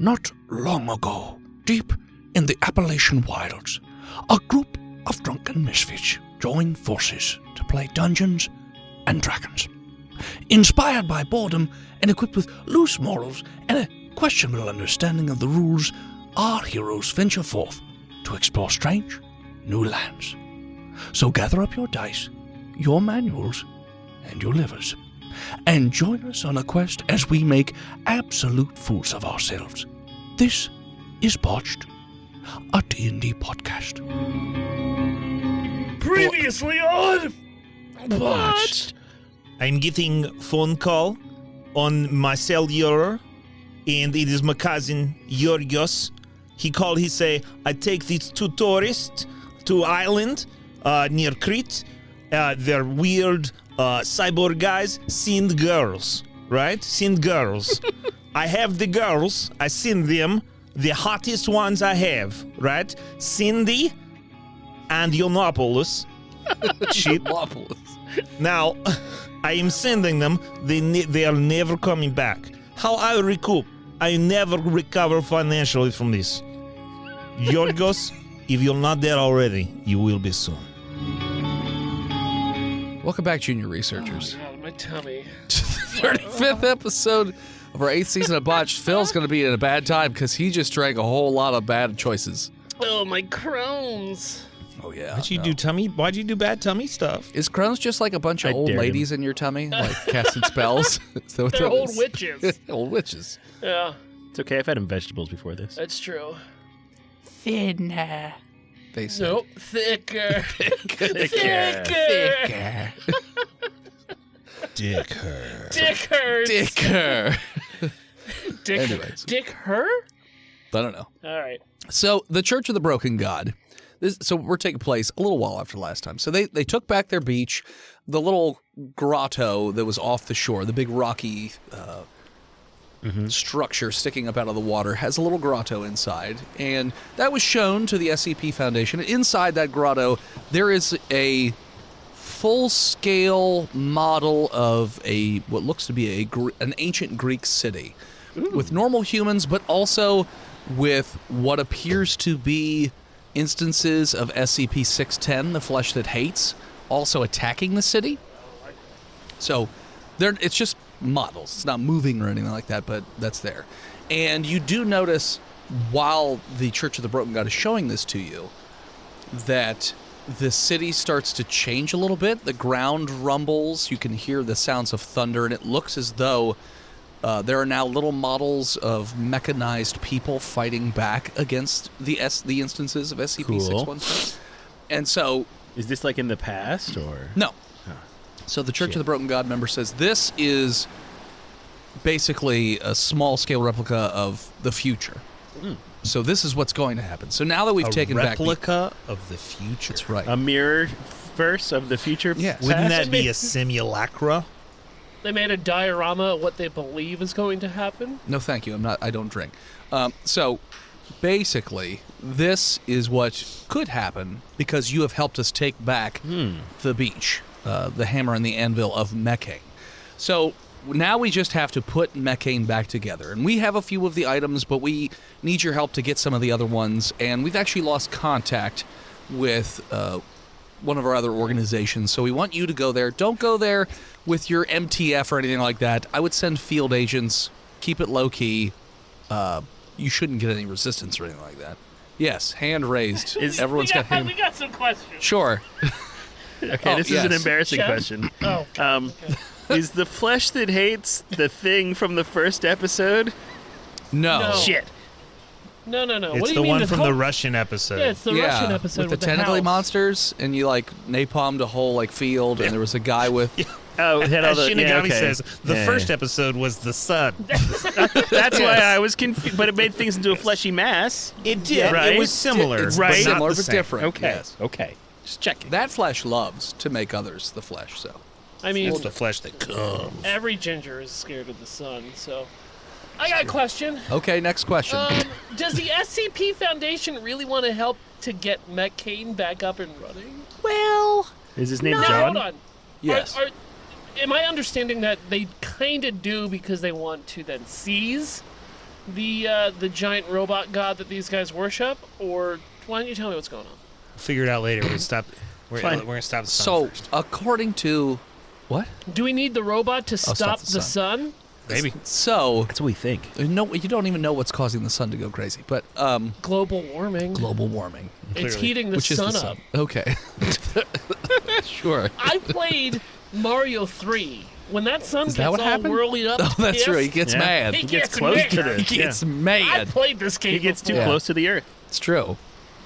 Not long ago, deep in the Appalachian wilds, a group of drunken misfits joined forces to play Dungeons and Dragons. Inspired by boredom and equipped with loose morals and a questionable understanding of the rules, our heroes venture forth to explore strange, new lands. So gather up your dice, your manuals, and your livers, and join us on a quest as we make absolute fools of ourselves. This is Botched, a D&D podcast. Previously on Botched. I'm getting phone call on my cellular, and it is my cousin Yorgos. He called, he say, I take these two tourists to island near Crete. They're weird cyborg guys, seen girls, right? Seen girls. I have the girls, I seen them, the hottest ones I have, right? Cindy and Yiannopoulos. Shit. Now, I am sending them. They are never coming back. How I recoup? I never recover financially from this. Yorgos, if you're not there already, you will be soon. Welcome back, junior researchers. Oh, God, my tummy. 35th episode of our 8th season of Botched. Phil's going to be in a bad time because he just drank a whole lot of bad choices. Oh, my Crohn's. Oh, yeah. Why'd you do bad tummy stuff? Is Crohn's just like a bunch of old ladies in your tummy, like casting spells? Is that what They're that old is? witches. Old witches. Yeah, It's okay, I've had him vegetables before this. that's true. Thinner. They say. Nope, thicker. Thicker. Dick her. Dick hurts. Dicker. Dick. Anyways. Dick her? I don't know. All right. So the Church of the Broken God. So we're taking place a little while after last time. So they took back their beach, the little grotto that was off the shore, the big rocky structure sticking up out of the water has a little grotto inside, and that was shown to the SCP Foundation. Inside that grotto, there is a full-scale model of what looks to be an ancient Greek city with normal humans, but also with what appears to be instances of SCP-610, the flesh that hates, also attacking the city. So it's just models. It's not moving or anything like that, but that's there. And you do notice, while the Church of the Broken God is showing this to you, that the city starts to change a little bit. The ground rumbles. You can hear the sounds of thunder, and it looks as though there are now little models of mechanized people fighting back against the instances of SCP-610. And so... Is this like in the past, or...? No. So the Church of the Broken God member says this is basically a small-scale replica of the future. So this is what's going to happen. So now that we've taken back... A replica of the future. That's right. A mirror verse of the future? Yes. Wouldn't that be a simulacra? They made a diorama of what they believe is going to happen. No, thank you. I don't drink. So basically, this is what could happen because you have helped us take back the beach, the hammer and the anvil of Mechane. So now we just have to put Mechane back together. And we have a few of the items, but we need your help to get some of the other ones. And we've actually lost contact with one of our other organizations. So we want you to go there. Don't go there with your MTF or anything like that. I would send field agents. Keep it low-key. You shouldn't get any resistance or anything like that. Yes, hand raised. Everyone's got hand. We got some questions. Sure. Okay, this is an embarrassing Jeff? question. Oh. Okay. Is the flesh that hates the thing from the first episode? No. Shit. No. What It's do you the mean one it's from called? the Russian episode. Yeah, it's the Russian episode with the tentacly house. monsters, and you napalmed a whole field, and there was a guy with. Oh, it had all As the... Shinigami okay. says, the first episode was the sun. That's why I was confused, but it made things into a fleshy mass. It did. Right? It was similar. It's Right. But not similar the but same. different. Okay. Yes. Okay. Just checking. That flesh loves to make others the flesh. So I mean, It's the flesh that comes. every ginger is scared of the sun, so... I got a question. okay, next question. Does the SCP Foundation really want to help to get Mechane back up and running? well, Is his name Now, John? hold on. yes. Am I understanding that they kind of do because they want to then seize the giant robot god that these guys worship, or why don't you tell me what's going on? Figure it out later. We're gonna stop. We're gonna stop the sun So, first. according to what? Do we need the robot to stop the the sun? Maybe So, That's what we think. no, you don't even know what's causing the sun to go crazy, but Global warming. global warming, It's Clearly. heating the which is sun the up. sun. Okay. Sure. I played Mario 3. When that sun Is gets that what all happened? whirly up, Oh, that's true. He gets Yeah. mad. He He gets gets close mad. to the. He gets I mad. played this game. He gets too before. close to the earth. It's true.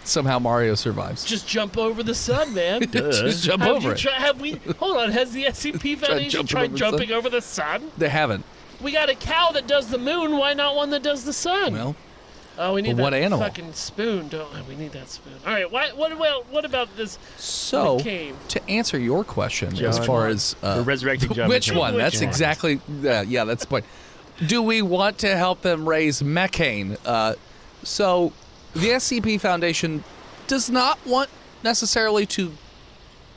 Somehow Mario survives. Just jump over the sun, man. Just jump Have over you it. have we? Hold on. Has the SCP Foundation jumping tried over the jumping sun? over the sun? They haven't. We got a cow that does the moon. Why not one that does the sun? Well, oh, we need but that what animal? fucking spoon, don't we? We need that spoon. All right. What about this? so McCain? to answer your question, as John. far as We're resurrecting John which McCain. one? Which That's one? exactly. Yeah, that's the point. Do we want to help them raise methane? So the SCP Foundation does not want necessarily to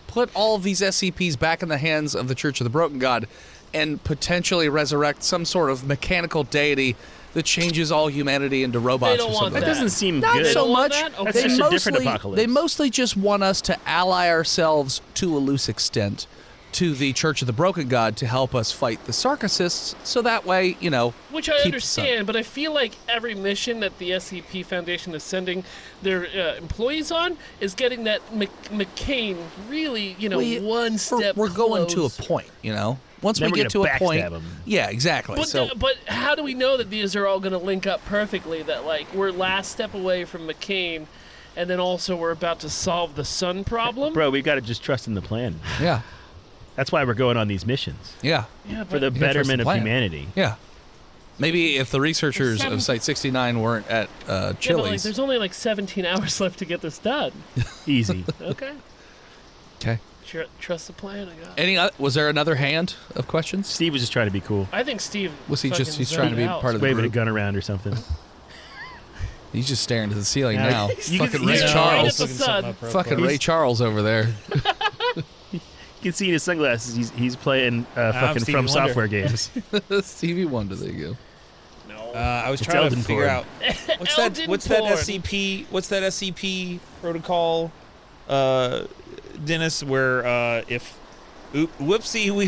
put all of these SCPs back in the hands of the Church of the Broken God and potentially resurrect some sort of mechanical deity that changes all humanity into robots They don't or want something. That that. doesn't seem Not good. They so don't want much. that? Okay. That's just a different apocalypse. They mostly just want us to ally ourselves to a loose extent to the Church of the Broken God to help us fight the Sarkissists, so that way, Which I keep some. understand, but I feel like every mission that the SCP Foundation is sending their employees on is getting that McCain really, one step We're going to a close. point, Once Then we we're get to gonna a point, backstab 'em. yeah, exactly. But, so but how do we know that these are all going to link up perfectly? That we're last step away from McCain, and then also we're about to solve the sun problem. Bro, we've got to just trust in the plan. yeah, That's why we're going on these missions. yeah, Yeah, For the but gotta trust betterment the of plan. humanity. yeah. Maybe if the researchers Seven- of Site 69 weren't at yeah, but Chili's. there's only 17 hours left to get this done. Easy. Okay, Okay. trust the plan. I got. Any? Was there another hand of questions? Steve was just trying to be cool. I think Steve. Was he just? fucking He's trying to be zoned out. part of the Waving a group. gun around or something. He's just staring to the ceiling Yeah, now. you can- Fucking you Ray can- Charles. Right at the sun. Fucking Ray Charles over there. You can see in his sunglasses he's playing fucking Stevie From Wonder. Software games. Stevie Wonder. There you go. No. I was It's trying to Elden figure porn. out what's that. Elden What's that porn. SCP? What's that SCP protocol, Dennis? Where if whoopsie, we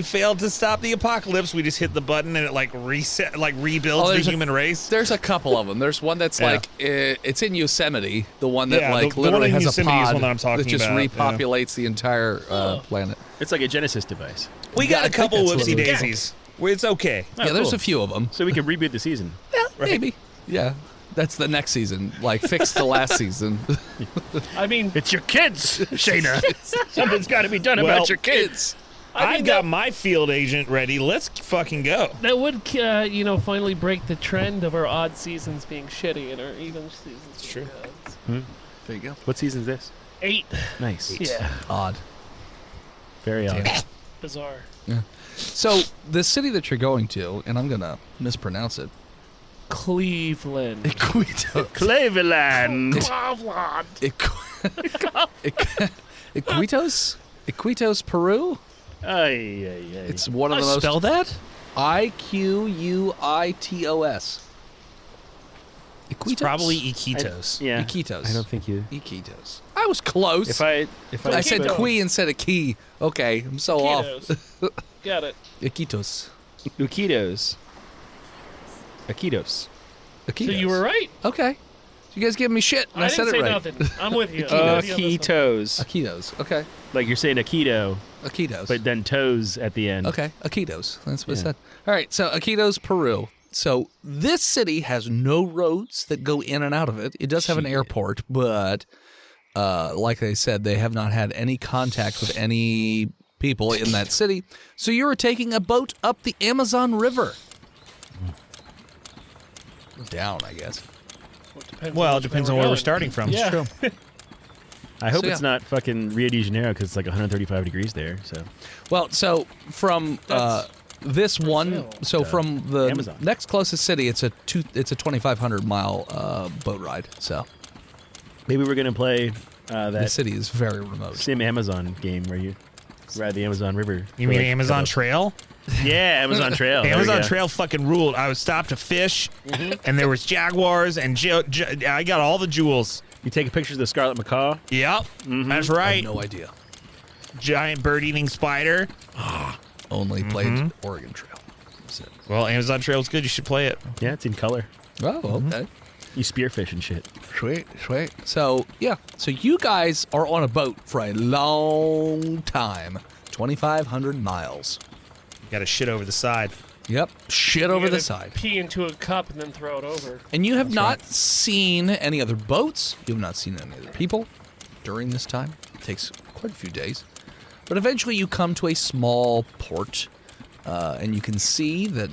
failed to stop the apocalypse. We just hit the button and it reset, rebuilds the there's a- human race. There's a couple of them. There's one that's Yeah. it's in Yosemite. The one that Yeah, the one literally in has Yosemite a is pod one that I'm talking just about, yeah. repopulates the entire planet. It's like a Genesis device. We Yeah, got I a think couple that's what whoopsie it is. daisies. It's okay. Oh, Yeah, there's cool. a few of them. So we can reboot the season. Yeah, maybe. Yeah, that's the next season. Fix the last season. I mean, It's your kids, Shayna. Something's got to be done Well, about your kids. I've got my field agent ready. Let's fucking go. that would, finally break the trend of our odd seasons being shitty and our even seasons. True. being There you go. What season's this? 8. Nice. Yeah. Odd. Very odd. Bizarre. So the city that you're going to, and I'm gonna mispronounce it. Cleveland. Iquitos. Cleveland. Cleveland. Iquitos? Iquitos, Peru? Ay, ay, ay. It's one of the most. Spell that? Iquitos. Iquitos? It's probably Iquitos. Yeah. Iquitos. I don't think you. Iquitos. I was close. If I I said Iquitos. qui instead of key. Okay, I'm so off. Iquitos. Got it. Iquitos. Iquitos. Iquitos. Iquitos. So you were right. Okay. You guys giving me shit, and I, I said didn't it say right. nothing. I'm with you. I'm with you on this one. Iquitos. Iquitos. Okay. Like you're saying Aikido, Iquitos. but then toes at the end. Okay, Iquitos. That's what Yeah. it said. All right, so Iquitos, Peru. So this city has no roads that go in and out of it. It does have an airport, but like they said, they have not had any contact with any people in that city. So you're taking a boat up the Amazon River. Down, I guess. Well, it depends on where we're starting from. Yeah. True. I hope So, it's not fucking Rio de Janeiro because it's like 135 degrees there. So Well, so from this one, Brazil. so from the Amazon. next closest city, it's a 2,500 mile boat ride. So maybe we're gonna play the that city is very remote. Sim Amazon game where you Ride the Amazon River. You mean Amazon Trail? Yeah, Amazon Trail. The There we Amazon go. Trail fucking ruled. I was stopped to fish, and there was jaguars, and I got all the jewels. You take pictures of the Scarlet Macaw. Yep, that's I right. have no idea. Giant bird-eating spider. Only played Oregon Trail. That's it. Well, Amazon Trail's good. You should play it. Yeah, it's in color. Oh, okay. You spearfish and shit. Sweet. So, yeah. So you guys are on a boat for a long time. 2,500 miles. You got to shit over the side. Yep. Shit You over the gotta side. Pee into a cup and then throw it over. And you have not seen any other boats. You have not seen any other people during this time. It takes quite a few days. But eventually you come to a small port. And you can see that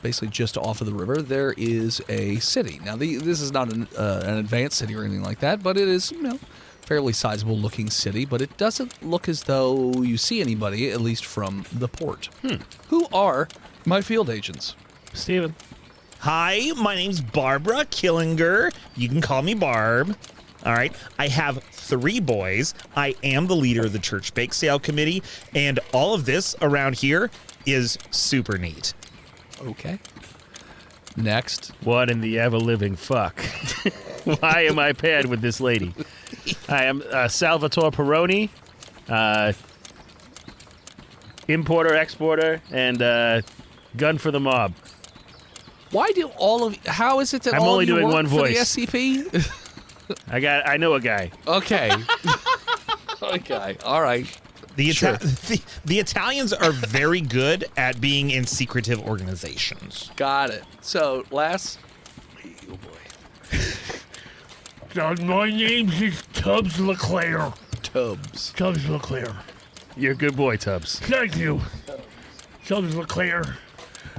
basically just off of the river there is a city. Now, this is not an advanced city or anything like that, but it is, fairly sizable looking city. But it doesn't look as though you see anybody, at least from the port. Who are my field agents? Steven. Hi, my name's Barbara Killinger. You can call me Barb. All right. I have 3 boys. I am the leader of the church bake sale committee, and all of this around here is super neat. Okay. Next. What in the ever-living fuck? Why am I paired with this lady? I am Salvatore Peroni, importer, exporter, and gun for the mob. Why do all of how is it that I'm all only of you doing work one for voice. the SCP? I know a guy. Okay. Okay. All right. The, Sure. the Italians are very good at being in secretive organizations. Got it. So, Lass. Oh boy. My name is Tubbs LeClaire. Tubbs. Tubbs LeClaire. You're a good boy, Tubbs. Thank you. Tubbs LeClaire.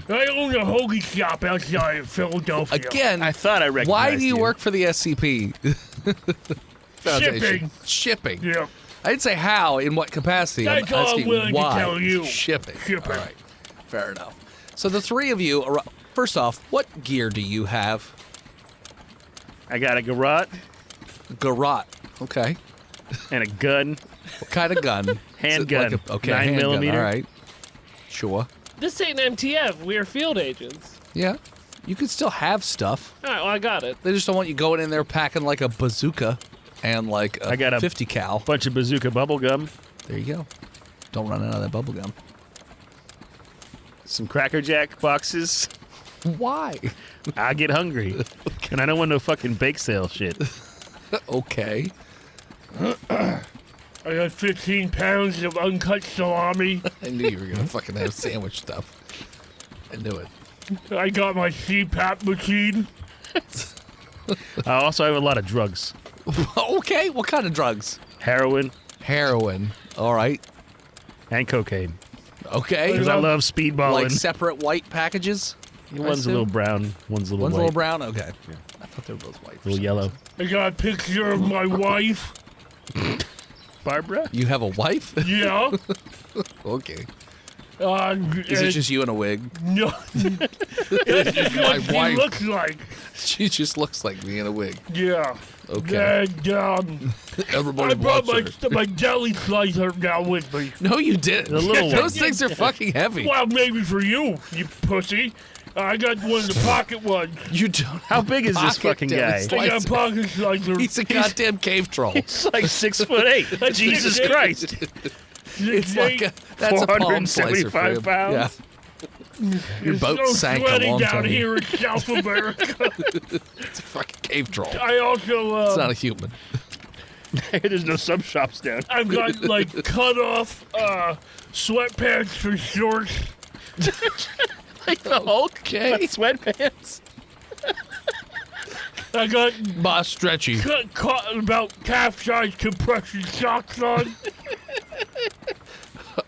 I own a hoagie shop outside of Philadelphia. Again, I thought I recognized why do you work for the SCP? Foundation. Shipping. Yeah. I didn't say how, in what capacity. That's I'm all I'm asking willing to why. tell you. Shipping. Shipping. All right. Fair enough. So the 3 of you are. First off, what gear do you have? I got a garrote Garrote. Okay. and a gun. What kind of gun? Is it Handgun. okay, 9 handgun. millimeter. All right. Sure. This ain't MTF. We're field agents. Yeah. You could still have stuff. All right, well, I got it. They just don't want you going in there packing like a bazooka and like a I got a 50 cal. Bunch of bazooka bubble gum. There you go. Don't run out of that bubble gum. Some Cracker Jack boxes. Why? I get hungry. And I don't want no fucking bake sale shit. Okay. I got 15 pounds of uncut salami. I knew you were gonna fucking have sandwich stuff. I knew it. I got my CPAP machine. I also have a lot of drugs. Okay. What kind of drugs? Heroin Heroin. All right. and cocaine. Okay. Because I love speedballing. Like separate white packages. One's a little brown, one's a little One's white. a little brown. Okay. I thought they were both white. A little yellow. I got a picture of my wife. Barbara? You have a wife? Yeah. Okay. Is Is it just you in a wig? No. That's just My what she wife. looks like. She just looks like me in a wig. Yeah. Okay. And Everybody I brought wants her. my deli slicer down with me. No, you didn't. The little one. Those things are fucking heavy. Well, maybe for you, you pussy. I got one of the pocket ones. You don't. How big is this Pocket fucking guy? deli I got a slicer. pocket slicer. He's a goddamn cave troll. It's like 6'8". Jesus 6'8". Christ. It's like that's a palm slicer for him. 475 pounds? Yeah. Your boat so sank a sweaty long down time. here in South America. It's a fucking cave troll. I also It's not a human. There's no sub shops down. I've got like cut off sweatpants for shorts. Like the Hulk. Okay. But sweatpants. I got Boss stretchy. about calf-sized compression socks on,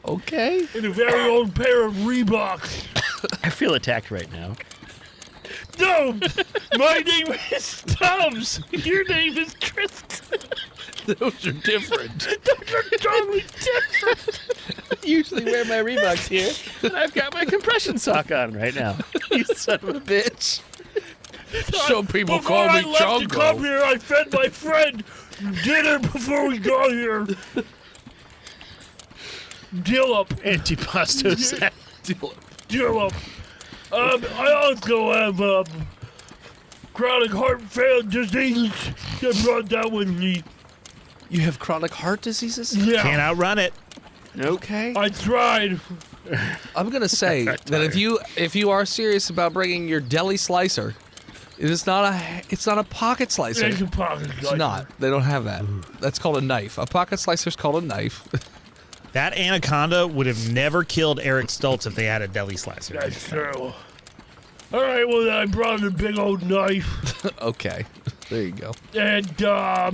Okay. and a very old pair of Reeboks. I feel attacked right now. No, my name is Tubbs. Your name is Tristan. Those are different. Those are totally different. I usually wear my Reeboks here, and I've got my compression sock on right now. You son of a bitch. Some people Before call I me left to come Chongo. here, I fed my friend dinner before we got here. Dillup. Antipasto salad. Dillup. I also have chronic heart failure disease. I brought that with me. You have chronic heart diseases? Yeah. Can't outrun it. Okay. I tried. I'm gonna say that if you are serious about bringing your deli slicer, it's not a pocket slicer. It's a pocket It's not. They don't have that. That's called a knife. A pocket slicer's called a knife. That anaconda would have never killed Eric Stoltz if they had a deli slicer. That's true. All right, well, then I brought a big old knife. Okay. There you go. And, I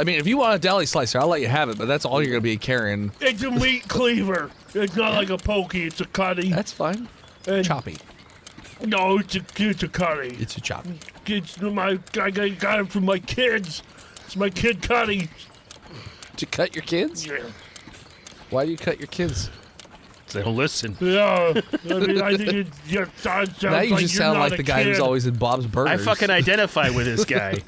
mean, if you want a deli slicer, I'll let you have it, but that's all you're gonna be carrying. it's a meat cleaver. It's not like a pokey, it's a cutty. That's fine. And- Choppy. No, it's a cutty. It's a choppy. I got it from my kids. It's my kid cutty. To cut your kids? Yeah. Why do you cut your kids? They don't listen. Yeah. I mean, I think it just sounds Now you like just you're sound not like a the guy kid. who's always in Bob's Burgers. I fucking identify with this guy.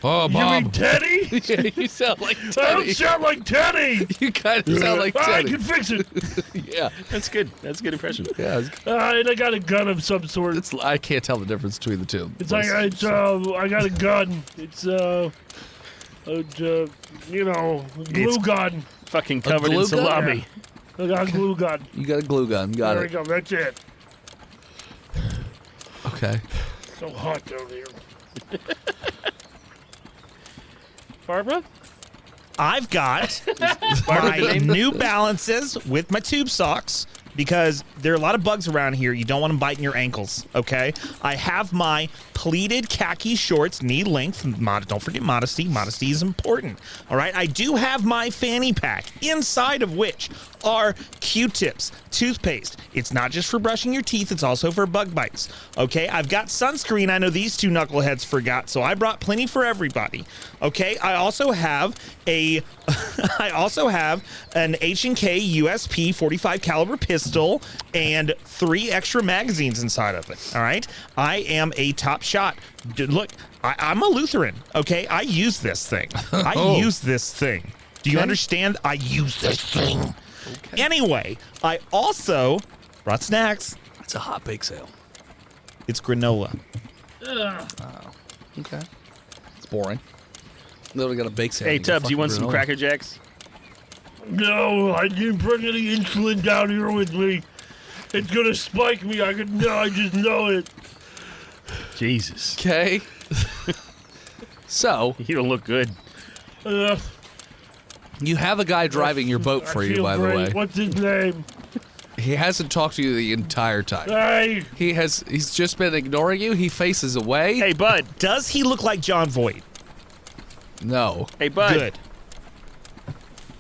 Oh, You mean Bob. Teddy? Yeah, you sound like I Teddy. don't sound like Teddy. You kind of sound like I Teddy. can fix it. Yeah. That's good. That's a good impression. Yeah. And I got a gun of some sort. I can't tell the difference between the two. It's like I got a gun. It's you know, glue It's- gun. Fucking covered glue in gun? salami. I got a glue gun. You got a glue gun. Got There it. we go. That's it. Okay. So hot down here. Barbara? I've got my New Balances with my tube socks because there are a lot of bugs around here. You don't want them biting your ankles, okay? I have my pleated khaki shorts, knee length. Don't forget modesty. Modesty is important, all right? I do have my fanny pack, inside of which are Q-tips, toothpaste. It's not just for brushing your teeth, it's also for bug bites, okay? I've got sunscreen. I know these two knuckleheads forgot, so I brought plenty for everybody, okay? I also have an H&K USP 45 caliber pistol and 3 extra magazines inside of it, all right? I am a top shot. Look, I'm a Lutheran, okay? I use this thing. I use this thing. Do you understand? I use this thing. Okay. Anyway, I also brought snacks. It's a hot bake sale. It's granola. Okay. It's boring. Literally got a bake sale. Hey, Tubbs, you want some Cracker Jacks? No, I didn't bring any insulin down here with me. It's gonna spike me. I just know it. Jesus. Okay. So, You don't look good. you have a guy driving your boat for I you, feel by the great. way. What's his name? He hasn't talked to you the entire time. Hey, He's just been ignoring you. He faces away. Hey, bud. Does he look like John Voight? No. Hey, bud. Good.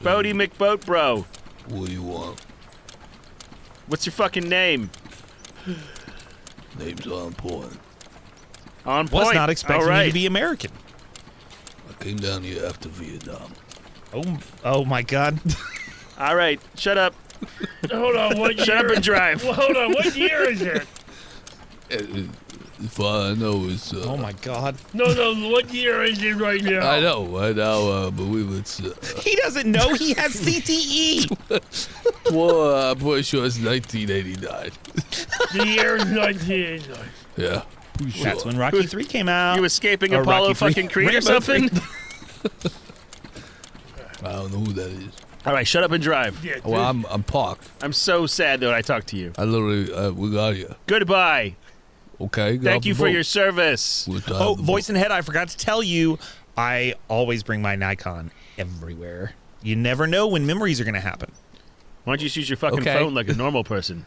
Bodie McBoat Bro. What do you want? What's your fucking name? Name's on point. On point. Was not expecting All right. you to be American. I came down here after Vietnam. Oh my God. All right. Shut up. hold on. What year? Shut up and drive. Well, hold on. What year is it? If I know it's. Oh my God. No. What year is it right now? I know. I believe it's. He doesn't know he has CTE. Well, I'm pretty sure it's 1989. The year is 1989. Yeah. Pretty sure. That's when Rocky 3 came out. You escaping Or Apollo Rocky III. fucking Creed or Rambo something? 3. I don't know who that is. All right. Shut up and drive. Yeah, Well, I'm parked. I'm so sad that I talked to you. I literally, we got you. Goodbye. Okay. Thank you for your service. Oh, voice and head, I forgot to tell you, I always bring my Nikon everywhere. You never know when memories are going to happen. Why don't you just use your fucking Okay. phone like a normal person?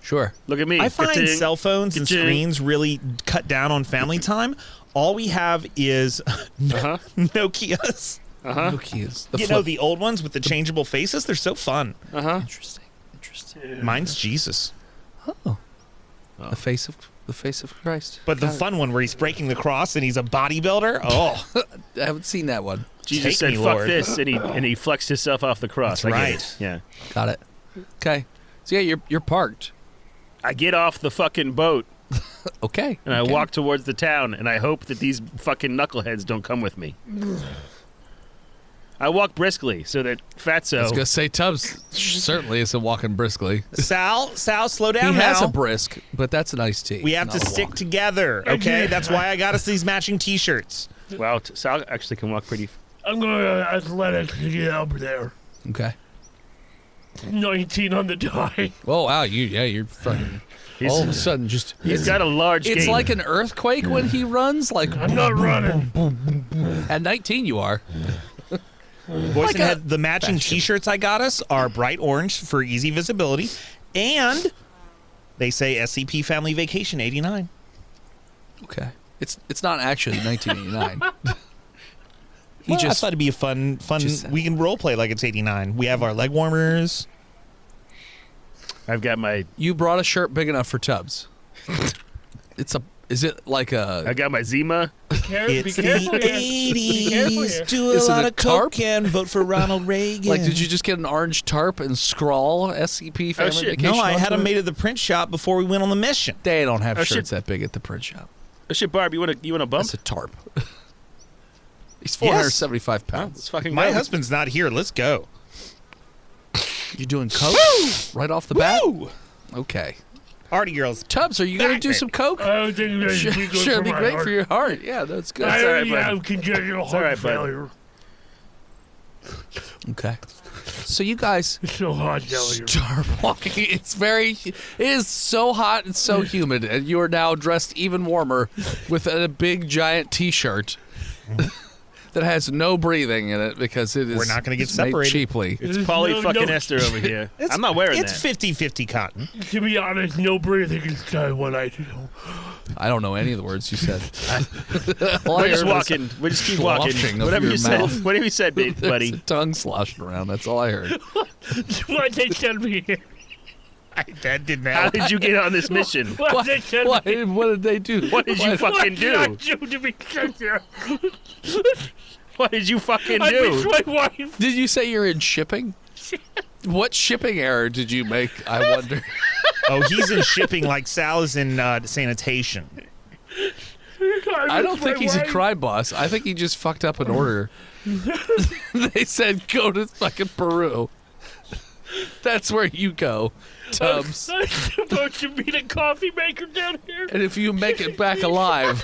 Sure. Look at me. I find Ka-ting. cell phones and Ka-ting. screens really cut down on family time. All we have is Uh-huh. Nokias. Uh-huh. Nokia's. You know, the old ones with the changeable faces? They're so fun. Uh-huh. Interesting. Mine's Jesus. The face of Christ. But the fun one where he's breaking the cross and he's a bodybuilder? Oh, I haven't seen that one. Jesus Take said, me, fuck Lord. this, and he flexed himself off the cross. That's I get right. it. Yeah. Got it. Okay. So yeah, you're parked. I get off the fucking boat, Okay. and I Okay. walk towards the town, and I hope that these fucking knuckleheads don't come with me. I walk briskly so that Fatso. I was gonna say Tubbs certainly isn't walking briskly. Sal, slow He down has now. a brisk, but that's an iced tea. We have to not a stick walk. together, okay? That's why I got us these matching T-shirts. Wow, Sal actually can walk pretty. I'm going to athletics to get over there. Okay. 19 on the die. Oh wow, you're fucking. All of a sudden, just He's got a large it's gait. like an earthquake when he runs. Like I'm not running. at 19, you are. Boys and Head, the matching T-shirts I got us are bright orange for easy visibility, and they say SCP Family Vacation 89. Okay. It's not actually 1989. I thought it'd be a fun. We can role play like it's 89. We have our leg warmers. I've got my. You brought a shirt big enough for Tubbs. Is it like a? I got my Zima. Be It's the careful here. Be careful 80s. here. Do a Is it lot a of coke tarp? and vote for Ronald Reagan. Like, did you just get an orange tarp and scrawl SCP Family shit. Vacation? No, I had onto them it? made at the print shop before we went on the mission. They don't have Oh, shirts shit. that big at the print shop. Oh shit, Barb, you want a bump? That's a tarp. He's 475 pounds. Let's fucking My go. husband's not here. Let's go. You doing coke right off the bat? Woo! Okay. Party girls. Tubbs, are you gonna do some coke? I don't think that's Sure, good sure, it'd be for my great heart. for your heart. Yeah, that's good. I all right, already bud. have congenital all heart right, bud. failure. Okay. So you guys It's so hot down here. start walking. It is so hot and so humid, and you are now dressed even warmer with a big giant T-shirt that has no breathing in it because it is. We're not gonna get it's made separated. cheaply. It's There's Polly no- fucking no- Esther over here. I'm not wearing It's that. 50-50 cotton. To be honest, no breathing is kind of what I do. I don't know any of the words you said. All I We're just heard was walking. We just keep sloshing walking. of Whatever your you mouth. said. Whatever you said, There's buddy. a tongue sloshing around. That's all I heard. Why they send me here? That didn't How happen. did you get on this mission? Why they send What, me? what did they do? What did you What fucking did I do? do to be sent here? What did you fucking I do? miss my wife. Did you say you're in shipping? What shipping error did you make? I wonder. Oh, he's in shipping like Sal is in sanitation. I don't think he's a wife. crime boss. I think he just fucked up an order. They said go to fucking Peru. That's where you go, Tubbs. I'm supposed to meet a coffee maker down here. And if you make it back alive.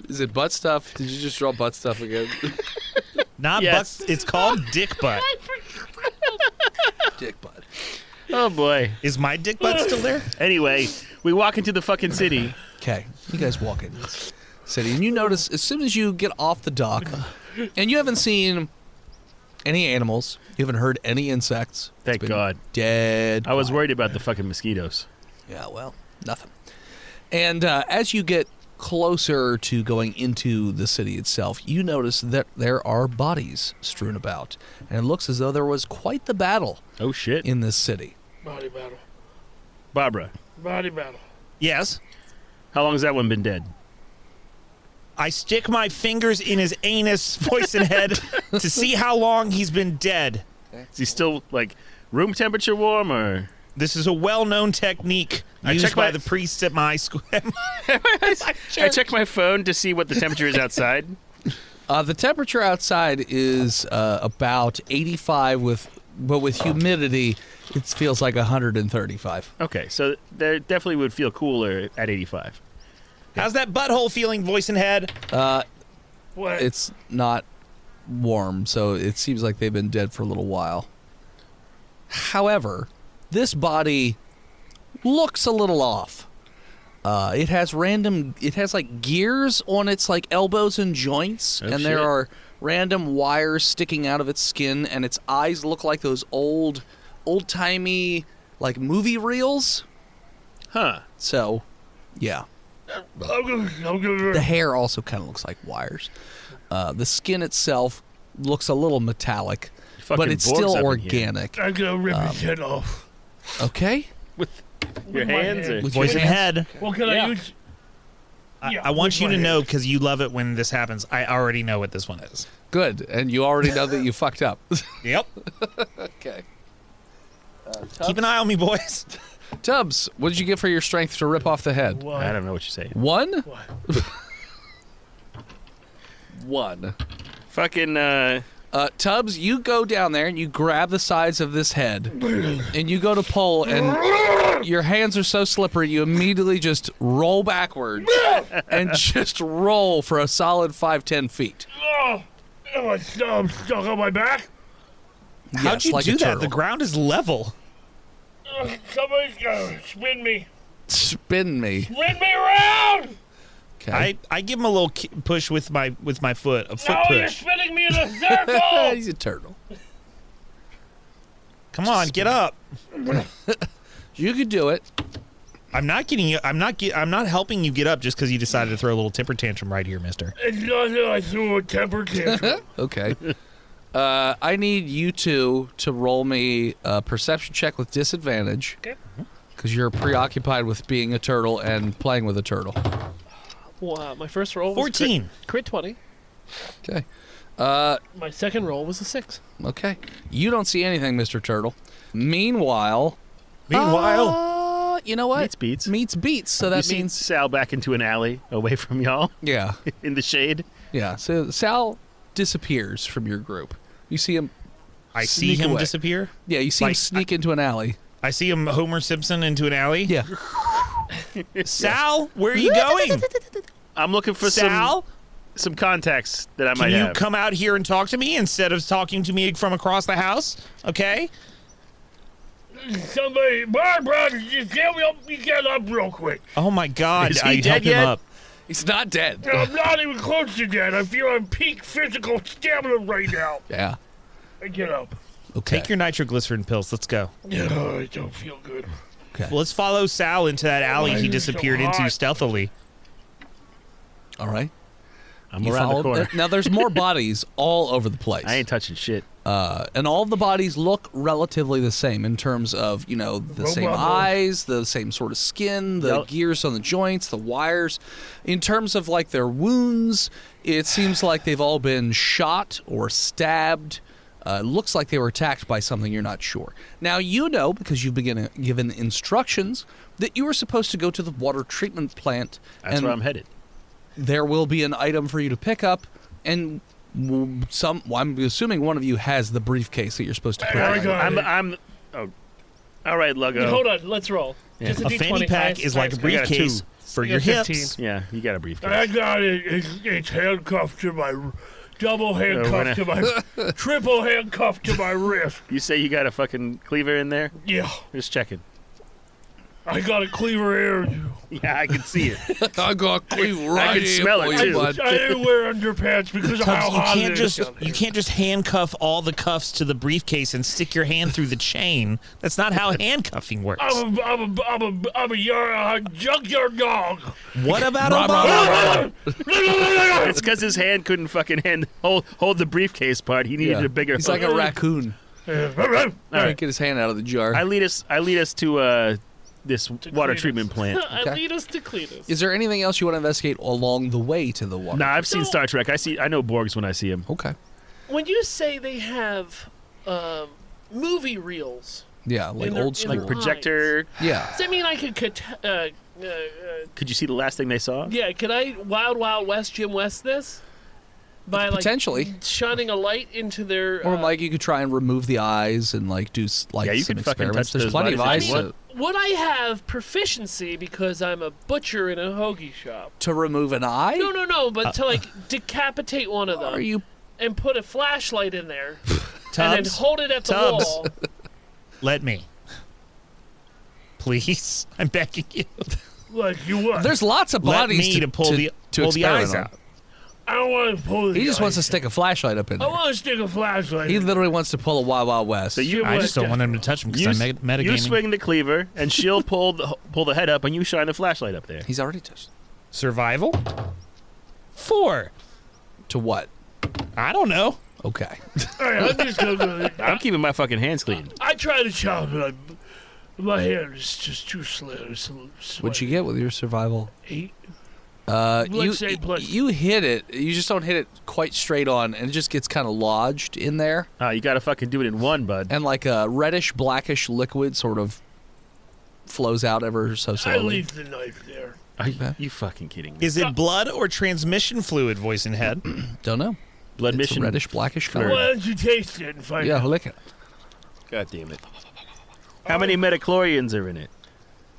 Is it butt stuff? Did you just draw butt stuff again? Not Yes. butt. It's called dick butt. Dick butt. Oh boy. Is my dick butt still there? Anyway, we walk into the fucking city. Okay, you guys walk in this city, and you notice as soon as you get off the dock, and you haven't seen any animals, you haven't heard any insects. It's Thank been God. Dead. I was quiet. worried about the fucking mosquitoes. Yeah, well, nothing. And as you get closer to going into the city itself, you notice that there are bodies strewn about, and it looks as though there was quite the battle Oh shit. in this city. Body battle. Barbara, Body battle. Yes. how long has that one been dead? I stick my fingers in his anus, voice and head, to see how long he's been dead. Is he still like room temperature warm or? This is a well-known technique I used check by my- the priests at my school. I check my phone to see what the temperature is outside. The temperature outside is about 85, but with humidity, it feels like 135. Okay, so there definitely would feel cooler at 85. How's that butthole feeling, voice and head? What? It's not warm, so it seems like they've been dead for a little while. However, this body looks a little off. It has like gears on its like elbows and joints, Oh, and there shit. are random wires sticking out of its skin, and its eyes look like those old-timey like movie reels. Huh. So, yeah. I'm gonna The hair also kind of looks like wires. The skin itself looks a little metallic, but Fucking it's Borgs still up in here. organic. I'm gonna rip his head off. Okay? With your With my hands or hand. With Voice your and hands? head. Well, can Yeah. I use? Yeah, I want with you my to know, hand. because you love it when this happens. I already know what this one is. Good. And you already know that you fucked up. Yep. Okay. Keep an eye on me, boys. Tubbs, what did you get for your strength to rip off the head? What? I don't know what you're saying. 1? What? 1. Fucking, Tubbs, you go down there and you grab the sides of this head and you go to pull, and your hands are so slippery you immediately just roll backwards and just roll for a solid 5-10 feet. Oh, I'm stuck on my back. How'd Yes, you like do a that? turtle. The ground is level. Somebody's gonna spin me. Spin me. Spin me around! Okay. I give him a little push with my foot, a foot No, you're push. spinning me in a circle! He's a turtle. Come on, get up. You could do it. I'm not getting you. I'm not helping you get up just because you decided to throw a little temper tantrum right here, Mister. It's not that I threw a temper tantrum. Okay. I need you two to roll me a perception check with disadvantage. Okay. Because you're preoccupied with being a turtle and playing with a turtle. Wow, my first roll was 14. crit 20. Okay. My second roll was a 6. Okay. You don't see anything, Mr. Turtle. Meanwhile, you know what? Meets beats. Meets beats. So you that see means Sal back into an alley away from y'all yeah, in the shade. yeah. So Sal disappears from your group. You see him. I see Sneak him away. disappear. Yeah, you see him sneak into an alley. I see him Homer Simpson into an alley. Yeah. Sal, where are you going? I'm looking for Sal, some contacts that I can might you have. come out here and talk to me instead of talking to me from across the house? Okay. Somebody, Barbara, just get me up, you get up real quick. Oh my God! Is he I dead help him yet? up. He's not dead. I'm not even close to dead. I feel I'm peak physical stamina right now. Yeah. I get up. Okay. Take your nitroglycerin pills. Let's go. Oh, I don't feel good. Okay. Well, let's follow Sal into that alley Why he is it so disappeared into hot? stealthily. All right. I'm You around the followed- corner. Now there's more bodies all over the place. I ain't touching shit. And all of the bodies look relatively the same in terms of, you know, the same Robot. eyes, the same sort of skin, the Yep. gears on the joints, the wires. In terms of like their wounds, it seems like they've all been shot or stabbed. Looks like they were attacked by something you're not sure. Now you know, because you've been given instructions, that you were supposed to go to the water treatment plant. That's and where I'm headed. there will be an item for you to pick up, and I'm assuming one of you has the briefcase that you're supposed to put I in. got it. I'm. Oh, all right, Luggo. Hold on, let's roll. Yeah. Just A D20, fanny pack highest- is like a highest- got a briefcase two. for You your got 15. hips. Yeah, you got a briefcase. I got it. It's handcuffed to my, double handcuffed to my, triple handcuffed to my wrist. You say you got a fucking cleaver in there? Yeah, Just checking. I got a cleaver here. Yeah, I can see it. I got I can smell it, too. I didn't wear underpants because of how Tubbs, you hot can't it is. just handcuff all the cuffs to the briefcase and stick your hand through the chain. That's not how handcuffing works. I'm a junkyard dog. What about Obama? It's because his hand couldn't fucking hold the briefcase part. He needed a bigger. He's like a raccoon. All Can't right. get his hand out of the jar. I lead us to this water Cletus. treatment plant. I Okay. lead us to Cletus. Is there anything else you want to investigate along the way to the water? Nah, I've seen So- Star Trek. I know Borgs when I see him. Okay. When you say they have movie reels, Yeah, like In their- old in school. their- Projector. Yeah. does that mean I could Could you see the last thing they saw? yeah, could I Wild Wild West Jim West this? By like Potentially. shining a light into their Or like you could try and remove the eyes and like do like Yeah, you some could fucking experiments. touch There's those plenty of bodies eyes if you to, would I have proficiency because I'm a butcher in a hoagie shop? to remove an eye. No, but to like decapitate one of them Are you? and put a flashlight in there and then Tubbs, hold it at the Tubbs. wall. Let me. Please, I'm begging you. Like you what? There's lots of Let bodies me to pull the experiment eyes on. out. I don't want to pull the He just wants to eyes. stick a flashlight up in I there. want to stick a flashlight. He literally wants to pull a Wild Wild West. So you I just don't want him to touch him because I'm metagaming. you swing the cleaver, and she'll pull the head up, and you shine the flashlight up there. He's already touched. Survival? 4. To what? I don't know. Okay. All right, I'm just gonna. I'm keeping my fucking hands clean. I tried to chop it. My hand is just too slim. What'd you get with your survival? 8. You say plus- you hit it. You just don't hit it quite straight on, and it just gets kind of lodged in there, You gotta fucking do it in one, bud. and like a reddish blackish liquid sort of flows out ever so I slowly. leave the knife there. Are you fucking kidding me? Is it blood or transmission fluid, voice and head? Don't know. Blood It's mission. a reddish, blackish Fluid. color. Why don't you taste it and find Yeah, out? lick it. God damn it. How many metachlorians are in it?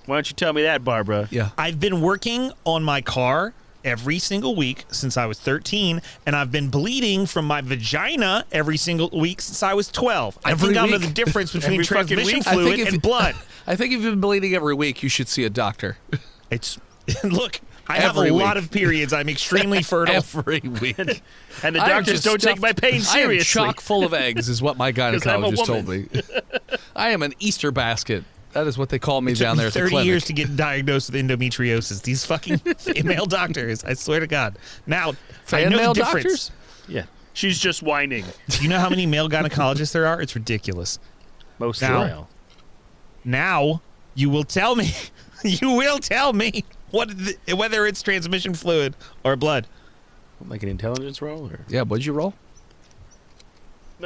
Why don't you tell me that, Barbara? Yeah. I've been working on my car every single week since I was 13, and I've been bleeding from my vagina every single week since I was 12. I Every think I know week? the difference between Every fucking transmission week? I think fluid if- and blood. I think if you've been bleeding every week, you should see a doctor. It's look, I have Every a week. lot of periods. I'm extremely fertile. Every week. And the I am doctors just don't take stuffed- my pain I am seriously. chock full of eggs, is what my I'm a gynecologist told woman. me. I am an Easter basket. That is what they call me It took down me there at the 30 clinic. years to get diagnosed with endometriosis. These fucking female doctors, I swear to God. Now, I Fan know male the difference. doctors? Yeah. She's just whining. Do you know how many male gynecologists there are? It's ridiculous. Most Now- female. Now, you will tell me, whether it's transmission fluid or blood. Like an intelligence roll? Or? Yeah, what'd you roll?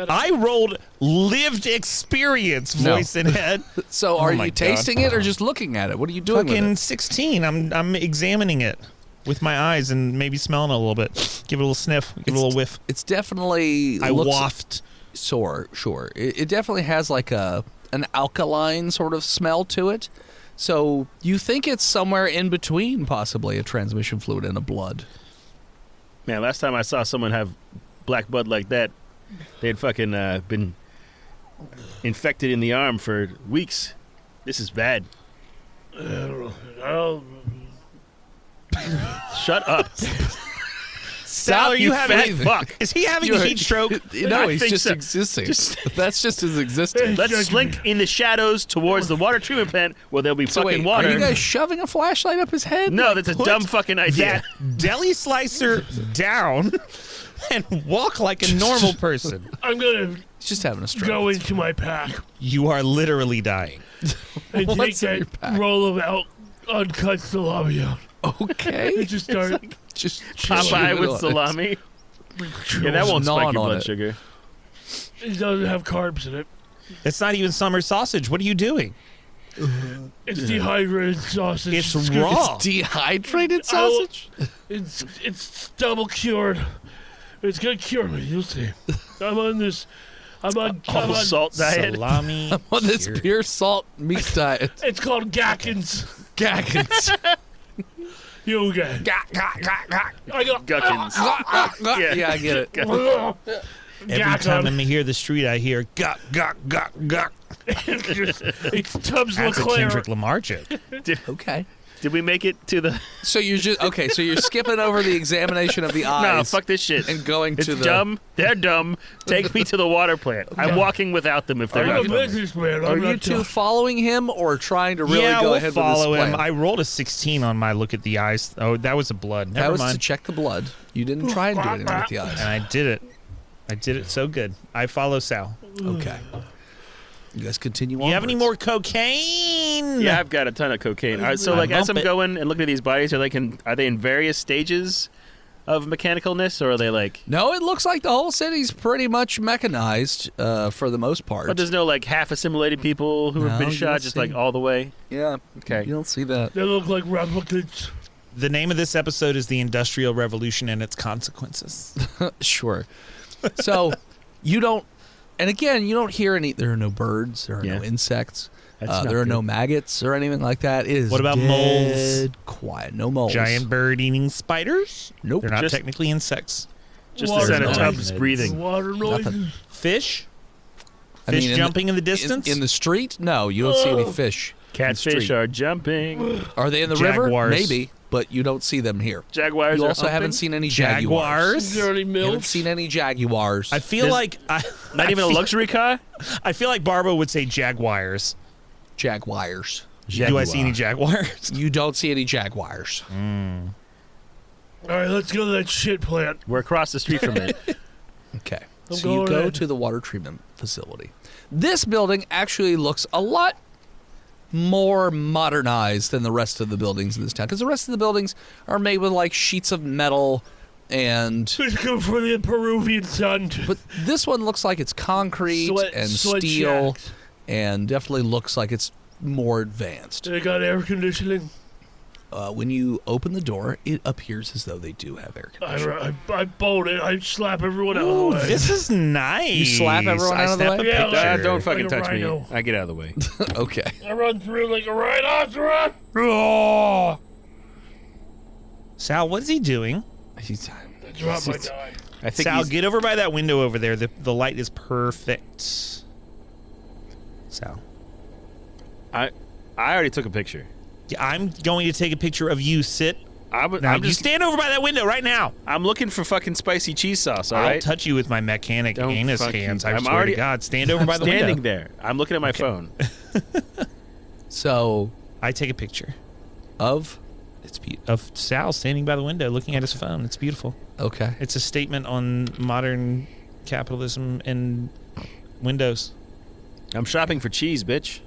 I rolled lived experience, No. voice and head. So are Oh my you God. tasting it or just looking at it? What are you doing Fucking with 16. I'm examining it with my eyes and maybe smelling it a little bit. Give it a little sniff. Give it a little whiff. it? It's definitely I looks waft. sure. It definitely has like an alkaline sort of smell to it. So you think it's somewhere in between possibly a transmission fluid and a blood. Man, last time I saw someone have black blood like that, they had fucking been infected in the arm for weeks. This is bad. I'll Shut up. Sal, are you having fat fuck. Is he having a heat stroke? No, I he's think just so. existing. Just- That's just his existence. Let's slink in the shadows towards the water treatment plant where there'll be So fucking wait, water. are you guys shoving a flashlight up his head? No, that's a Put dumb fucking idea. That deli slicer down and walk like a normal person. I'm gonna He's just having a stroke. go into my pack You are literally dying. and take What's in your that pack? roll of uncut salami out. Okay. And just start Just Popeye chewing with on it. salami. Yeah, that won't gnawing spike your on blood it. sugar. It doesn't have carbs in it. It's not even summer sausage. What are you doing? It's dehydrated sausage. It's good. raw. It's dehydrated I'll- sausage. It's double cured. It's gonna cure me. You'll see. I'm on this. I'm on. All salt diet. Salami. On this cured. pure salt meat diet. It's called Gackins. Gaggins. You get. I got. Guckins. yeah, I get it. Every time I hear the street, I hear guck, guck, guck, guck. It's Tubbs That's a LeClaire. Kendrick Lamar joke. Okay. Did we make it to the... So you're just okay. So you're skipping over the examination of the No, eyes fuck this shit. and going It's to the. dumb. They're dumb. Take me to the water plant. I'm walking without them if they're I'm not a coming. businessman. Are I'm you not two dumb. following him or trying to really yeah, go we'll ahead follow with this him. plan? I rolled a 16 on my look at the eyes. Oh, that was a blood. that Never was to mind. check the blood. You didn't try and do anything with the eyes. And I did it. I did it so good. I follow Sal. Okay. You guys continue on. You have any more cocaine? Yeah, I've got a ton of cocaine. All right, so I like as bump I'm it. going and looking at these bodies, are they in various stages of mechanicalness, or are they like? No, it looks like the whole city's pretty much mechanized for the most part. But there's no like half assimilated people who have No, been you shot, don't just see. like all the way. yeah. Okay. You don't see that. They look like replicants. The name of this episode is The Industrial Revolution and Its Consequences. Sure. So you don't, and again, you don't hear any. There are no birds. There are Yeah. no insects. That's not There are no good. maggots or anything like that. It is What about dead quiet. No moles. Giant bird-eating spiders? Nope. They're not Just- technically insects. Just Water a set of noise. tubs breathing. Water noises. Nothing. Fish? I Fish mean, jumping in the distance? In the street? No, you don't see any Oh. fish. Catfish street. are jumping. Are they in the river? Jaguars. Maybe, but you don't see them here. Jaguars You are also humping? haven't seen any jaguars. Is there any You haven't milfs? seen any jaguars. I feel There's- like Not even a luxury car. I feel like Barbo would say jaguars. Jaguars. Do I see any jaguars? You don't see any jaguars. All right, let's go to that shit plant. We're across the street from it. Okay. I'm So you going go in. to the water treatment facility. This building actually looks a lot more modernized than the rest of the buildings in this town, because the rest of the buildings are made with like sheets of metal and. Let's go for the Peruvian sun. But this one looks like it's concrete and sweat steel, shacks. and definitely looks like it's more advanced. They got air conditioning. when you open the door, it appears as though they do have air conditioning. I bolt it. I slap everyone out of the way. This is nice. You slap everyone out of the snap way? a Yeah, picture. Don't fucking Like a touch me. rhino. I get out of the way. Okay. I run through like a rhinoceros. Oh. Sal, what is he doing? He's, I drop my die. I think Sal, he's- get over by that window over there. The light is perfect. Sal. I already took a picture. Yeah, I'm going to take a picture of you. Sit. Now, I'm you just stand over by that window right now. I'm looking for fucking spicy cheese sauce. All I'll right. touch you with my mechanic Don't anus fucking- hands. I I'm swear already- to God. Stand over by the standing window. there. I'm looking at my phone. so, I take a picture. of? It's of Sal standing by the window looking at his phone. It's beautiful. Okay. It's a statement on modern capitalism and Windows I'm shopping for cheese, bitch.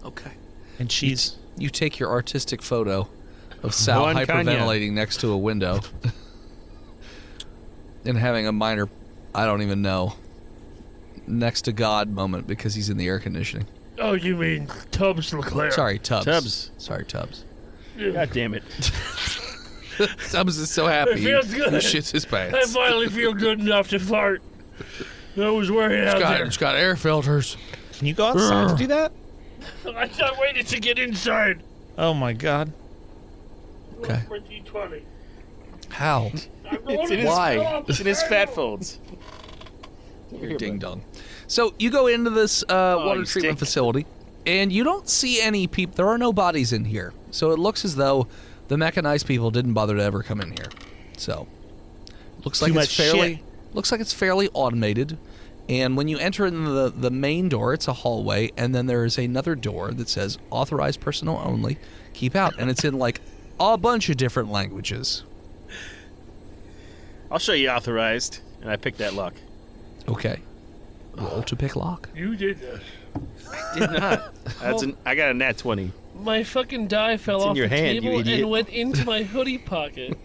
Okay. and cheese. You take your artistic photo of Sal One hyperventilating next to a window and having a minor, I don't even know, next to God moment because he's in the air conditioning. Oh, you mean Tubbs Leclerc? Sorry, Tubbs. Tubbs. Sorry, Tubbs. God damn it. Tubbs is so happy. It feels good. He shits his I pants. finally feel good enough to fart. I was worried out there. It's got air filters. Can you go outside to do that? I waited to get inside. Oh my God. Okay. For D20. How? I'm going It's in to his, Why? it's in his fat folds. You're ding dong. So you go into this water you treatment stink. facility, and you don't see any people. There are no bodies in here, so it looks as though the mechanized people didn't bother to ever come in here. So looks like Too it's much fairly shit. looks like it's fairly automated. And when you enter in the main door, it's a hallway, and then there is another door that says authorized personnel only. Keep out, and it's in like a bunch of different languages. I'll show you authorized. And I picked that lock. Okay. Roll to pick lock. You did this. Did not. I got a nat 20. My fucking die fell It's in off your the hand, you table idiot. and went into my hoodie pocket.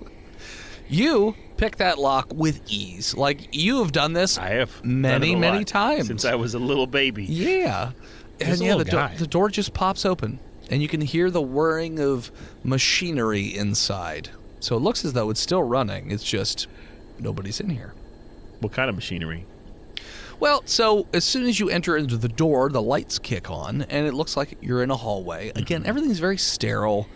You pick that lock with ease. Like, you have done this I have many, done it a many lot times. since I was a little baby. Yeah. He's And a yeah, little guy. the door just pops open, and you can hear the whirring of machinery inside. So it looks as though it's still running. It's just nobody's in here. What kind of machinery? Well, so as soon as you enter into the door, the lights kick on, and it looks like you're in a hallway. Again, everything's very sterile.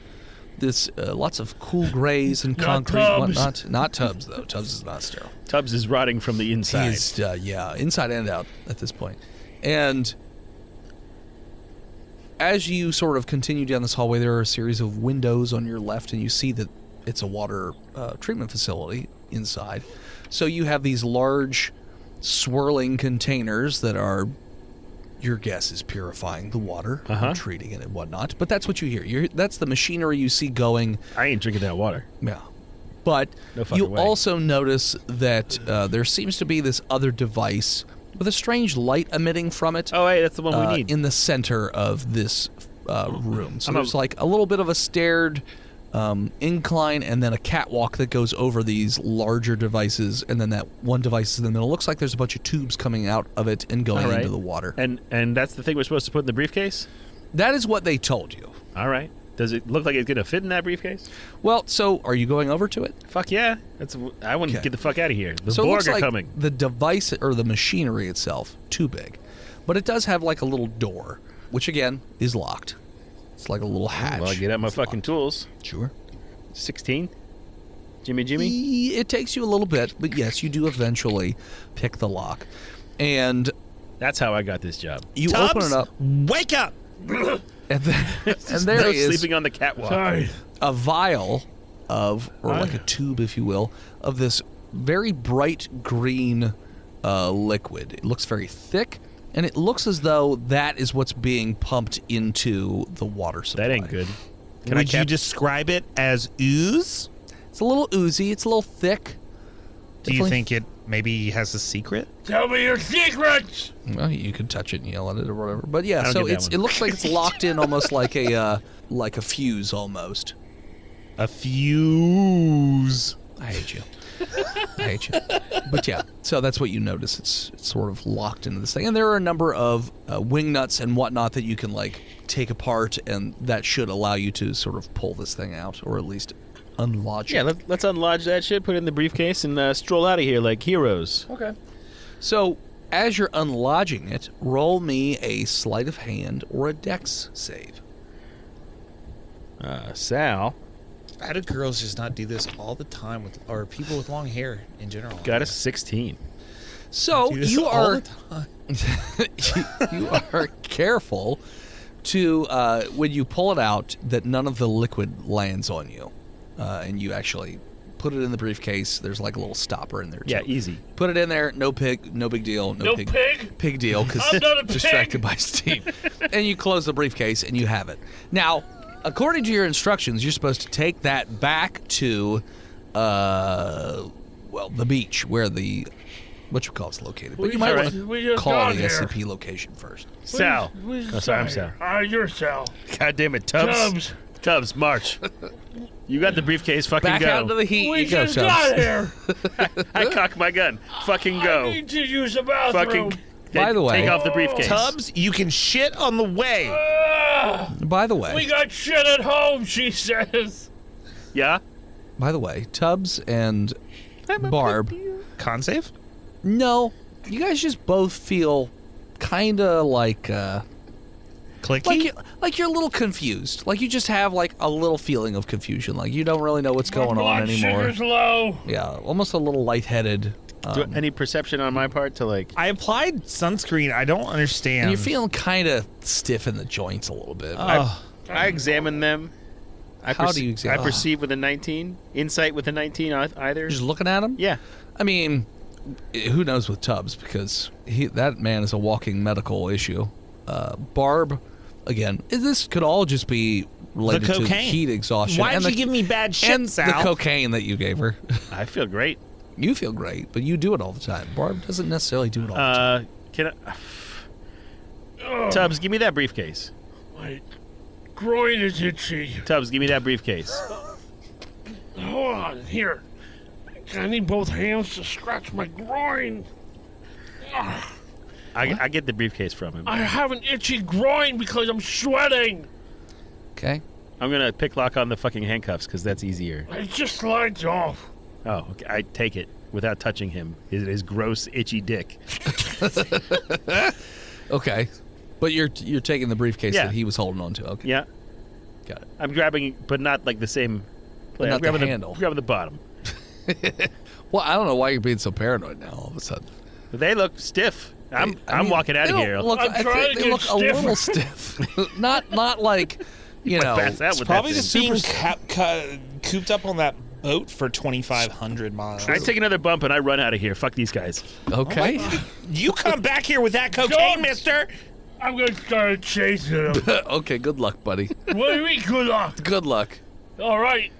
There's lots of cool grays and Not concrete and Tubbs. whatnot. Not Tubbs, though. Tubbs is not sterile. Tubbs is rotting from the inside. He's, yeah, inside and out at this point. And as you sort of continue down this hallway, there are a series of windows on your left, and you see that it's a water treatment facility inside. So you have these large swirling containers that are, your guess is purifying the water, and treating it and whatnot. But that's what you hear. That's the machinery you see going. I ain't drinking that water. Yeah. But No fucking you way. also notice that there seems to be this other device with a strange light emitting from it Oh, hey, that's the one we need. in the center of this room. So I'm a- there's like a little bit of a staired incline and then a catwalk that goes over these larger devices, and then that one device is in the middle. It looks like there's a bunch of tubes coming out of it and going All right. into the water. And that's the thing we're supposed to put in the briefcase? That is what they told you. All right. Does it look like it's going to fit in that briefcase? Well, so are you going over to it? Fuck yeah. I want to Okay. get the fuck out of here. The So it Borg looks are like coming. the device or the machinery itself too big, but it does have like a little door, which again is locked. It's like a little hatch. Well, I get out my It's fucking locked. tools. Sure. 16? Jimmy? It takes you a little bit, but yes, you do eventually pick the lock, and That's how I got this job. you Tubbs, open it up, wake up! and, there No is sleeping on the catwalk. Sorry. a vial of, or like a tube, if you will, of this very bright green liquid. It looks very thick, and it looks as though that is what's being pumped into the water supply. That ain't good. Would you describe it as ooze? It's a little oozy. It's a little thick. Do you Definitely- think it maybe has a secret? Tell me your secrets. Well, you can touch it and yell at it or whatever. But yeah, I don't so get that it one. looks like it's locked in almost like a fuse almost. A fuse. I hate you. I hate you. But yeah, so that's what you notice. It's sort of locked into this thing. And there are a number of wing nuts and whatnot that you can, like, take apart, and that should allow you to sort of pull this thing out, or at least unlodge it. Yeah, let's unlodge that shit, put it in the briefcase, and stroll out of here like heroes. Okay. So, as you're unlodging it, roll me a sleight of hand or a dex save. Sal How do girls just not do this all the time or people with long hair in general? got a 16. So, Do this you all are the time. you are careful to, when you pull it out, that none of the liquid lands on you. And you actually put it in the briefcase. There's like a little stopper in there, too. Yeah, easy. Put it in there. No big deal. No pig? Pig deal, because I'm not a pig. distracted by Steve. And you close the briefcase, and you have it. Now, according to your instructions, you're supposed to take that back to, the beach where the whatchamacallit's located. But you might want We to just call got the here. SCP location first. Sal. We Oh, sorry, I'm Sal. You're Sal. God damn it, Tubbs. Tubbs, march. You got the briefcase, fucking Back go. out into the heat We you go, just Tubbs. got here. I cock my gun. Fucking I go. need to use the bathroom. Fucking By the way- take off the briefcase. Tubbs, you can shit on the way. By the way, We got shit at home, she says. Yeah? Tubbs and Barb, Con save? no, you guys just both feel kind of like Clicky? like you're a little confused. Like you just have like a little feeling of confusion. Like you don't really know what's going My on blood anymore. sugar's low. Yeah, almost a little lightheaded. Any perception on my part to like... I applied sunscreen. I don't understand. And you're feeling kind of stiff in the joints a little bit. Oh, I examine them. How do you examine- I perceive with a 19. Insight with a 19 either. Just looking at him? Yeah. I mean, who knows with Tubbs, because that man is a walking medical issue. Barb, again, this could all just be related to cocaine. heat exhaustion. why'd and you the, give me bad shit, and Sal? the cocaine that you gave her. I feel great. You feel great, but you do it all the time. Barb doesn't necessarily do it all the time. Can I... Tubbs, give me that briefcase. My groin is itchy. Tubbs, give me that briefcase. Hold on, here. I need both hands to scratch my groin. I get the briefcase from him. I have an itchy groin because I'm sweating. Okay. I'm going to pick lock on the fucking handcuffs because that's easier. It just slides off. Oh, okay. I take it without touching him. His gross, itchy dick. Okay. But you're taking the briefcase Yeah. that he was holding on to. Okay. Yeah. Got it. I'm grabbing, but not like the same... But I'm not the grabbing handle. grabbing the bottom. Well, I don't know why you're being so paranoid now all of a sudden. But they look stiff. I I'm mean, walking out they of don't here. Look, I'm I trying think to they get look a stiffer. little stiff. not like, you know. Pass out with Probably that just thing. being cooped up on that boat for 2,500 miles. I take another bump and I run out of here. Fuck these guys. Okay. You come back here with that cocaine, Don't- mister. I'm gonna start chasing him. Okay, good luck, buddy. What do you mean, good luck? Good luck. All right.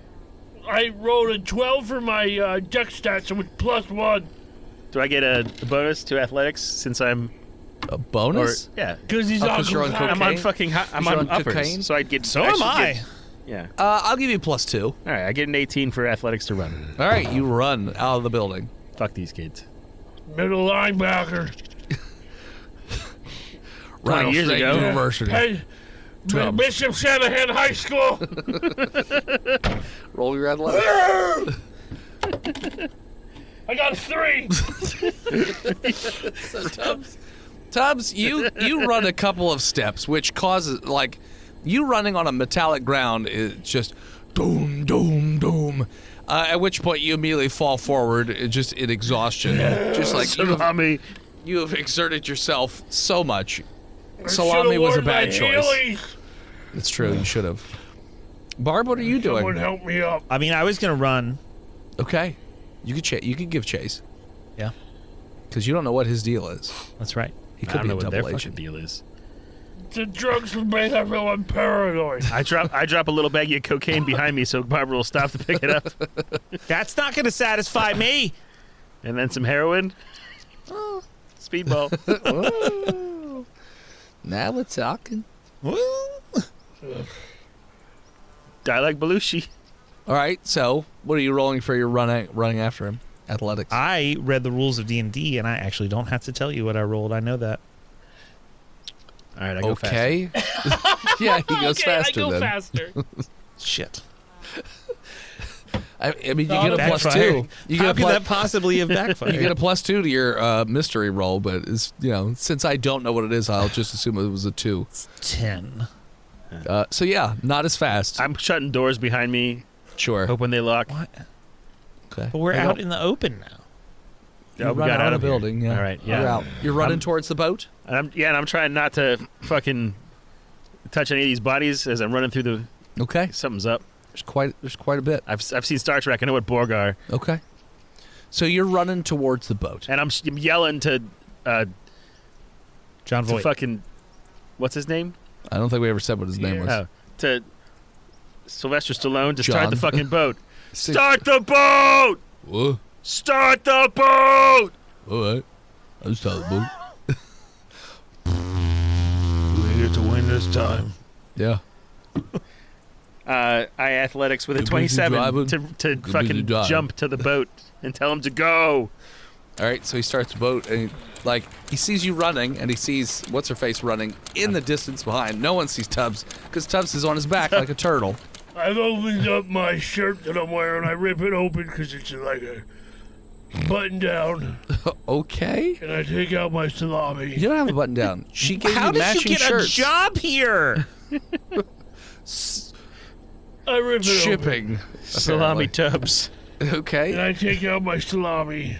I rolled a 12 for my deck stats, so it's +1. Do I get a bonus to athletics since I'm... A Or, bonus? yeah. Because he's Oh, on 'cause you're on cocaine. I'm on fucking... I'm You're on on uppers. cocaine? So I'd get... So am I. Yeah. I'll give you +2. All right, I get an 18 for athletics to run. All right, you run out of the building. Fuck these kids. Middle linebacker. Run years straight ago. to University. Hey, Bishop Shanahan High School. Roll your athletics. I got 3. Tubbs, you run a couple of steps, which causes, like, you running on a metallic ground is just doom, doom, doom. At which point you immediately fall forward, just in exhaustion. Just like you have exerted yourself so much. Salami was a bad choice. It's true, you should have. Barb, what are you Someone doing? help me up. I mean, I was gonna run. Okay. You could give chase. Yeah, Because you don't know what his deal is. that's right. He I could don't be know a what their double fucking agent. deal is. The drugs made everyone paranoid. I drop a little baggie of cocaine behind me so Barbara will stop to pick it up. That's not gonna satisfy me. And then some heroin. Speedball. Now we're talking. Woo. Die like Belushi. All right, so what are you rolling for your running after him? Athletics. I read the rules of D&D, and I actually don't have to tell you what I rolled. I know that. All right, I go faster. Okay. Yeah, he goes faster I go then. faster. Shit. I mean, you Thought get a of plus backfire. 2. You How get a could plus, that possibly have backfired? you get a plus 2 to your mystery roll, but it's, since I don't know what it is, I'll just assume it was a 2. 10. So yeah, not as fast. I'm shutting doors behind me, Sure. hoping they lock. What? Okay. But we're out in the open now. You we run got out out of the of here. building. Yeah. All right, yeah. You're out. You're running I'm- towards the boat. And I'm trying not to fucking touch any of these bodies as I'm running through the. Okay. Something's up. There's quite a bit. I've seen Star Trek. I know what Borg are, Okay. So you're running towards the boat. and I'm yelling to John Voight. fucking what's his name? I don't think we ever said what his name was. Oh, to Sylvester Stallone to John. start the fucking boat. Start the boat! Whoa. Start the boat! All right. I'll start the boat. We're here to win this time. Yeah. I athletics with a Good busy 27 driving. to Good busy fucking driving. jump to the boat and tell him to go. All right. So he starts the boat, and he sees you running, and he sees what's her face running in the distance behind. No one sees Tubbs because Tubbs is on his back like a turtle. I've opened up my shirt that I'm wearing. I rip it open because it's like a button down, Okay. and I take out my salami. You don't have a button down. She gave How you did matching you get shirts. a job here? I rip it open, Shipping. Salami Tubbs. Okay. and I take out my salami,